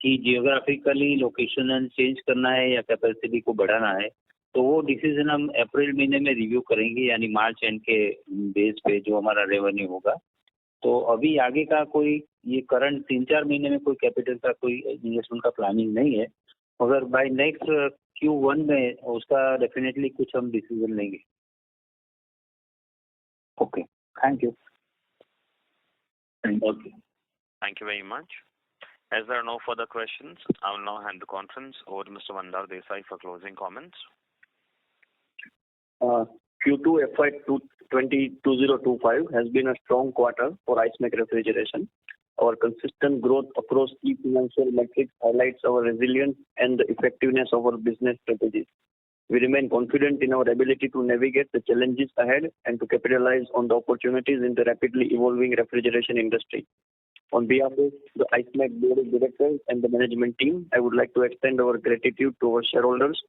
कि जियोग्राफिकली लोकेशन चेंज करना है या कैपेसिटी को बढ़ाना है। तो वो डिसीजन हम अप्रैल महीने में रिव्यू करेंगे, यानी मार्च एंड के बेस पे जो हमारा रेवेन्यू होगा। तो अभी आगे का कोई ये करंट 3-4 महीने में कोई कैपिटल का कोई इन्वेस्टमेंट का प्लानिंग नहीं है, मगर बाय नेक्स्ट Q1 में उसका डेफिनेटली कुछ हम डिसीजन लेंगे। Okay, thank you. Okay. Thank you very much. As there are no further questions, I will now hand the conference over to Mr. Mandar Desai for closing comments. Q2 FY 2025 has been a strong quarter for IceMake Refrigeration. Our consistent growth across key financial metrics highlights our resilience and the effectiveness of our business strategies. We remain confident in our ability to navigate the challenges ahead and to capitalize on the opportunities in the rapidly evolving refrigeration industry. On behalf of the IceMake Board of Directors and the management team, I would like to extend our gratitude to our shareholders,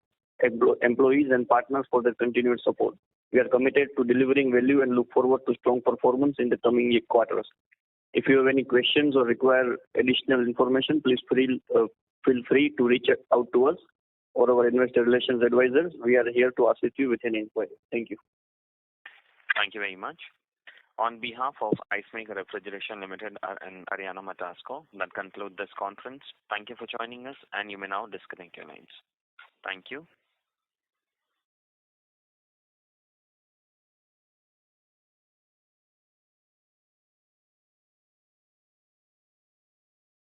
employees and partners for their continued support. We are committed to delivering value and look forward to strong performance in the coming quarters. If you have any questions or require additional information, please feel free to reach out to us or our investor relations advisors. We are here to assist you with any inquiry. Thank you. Thank you very much. On behalf of IceMake Refrigeration Limited and Ariana Matasco, that concludes this conference. Thank you for joining us, and you may now disconnect your lines. Thank you.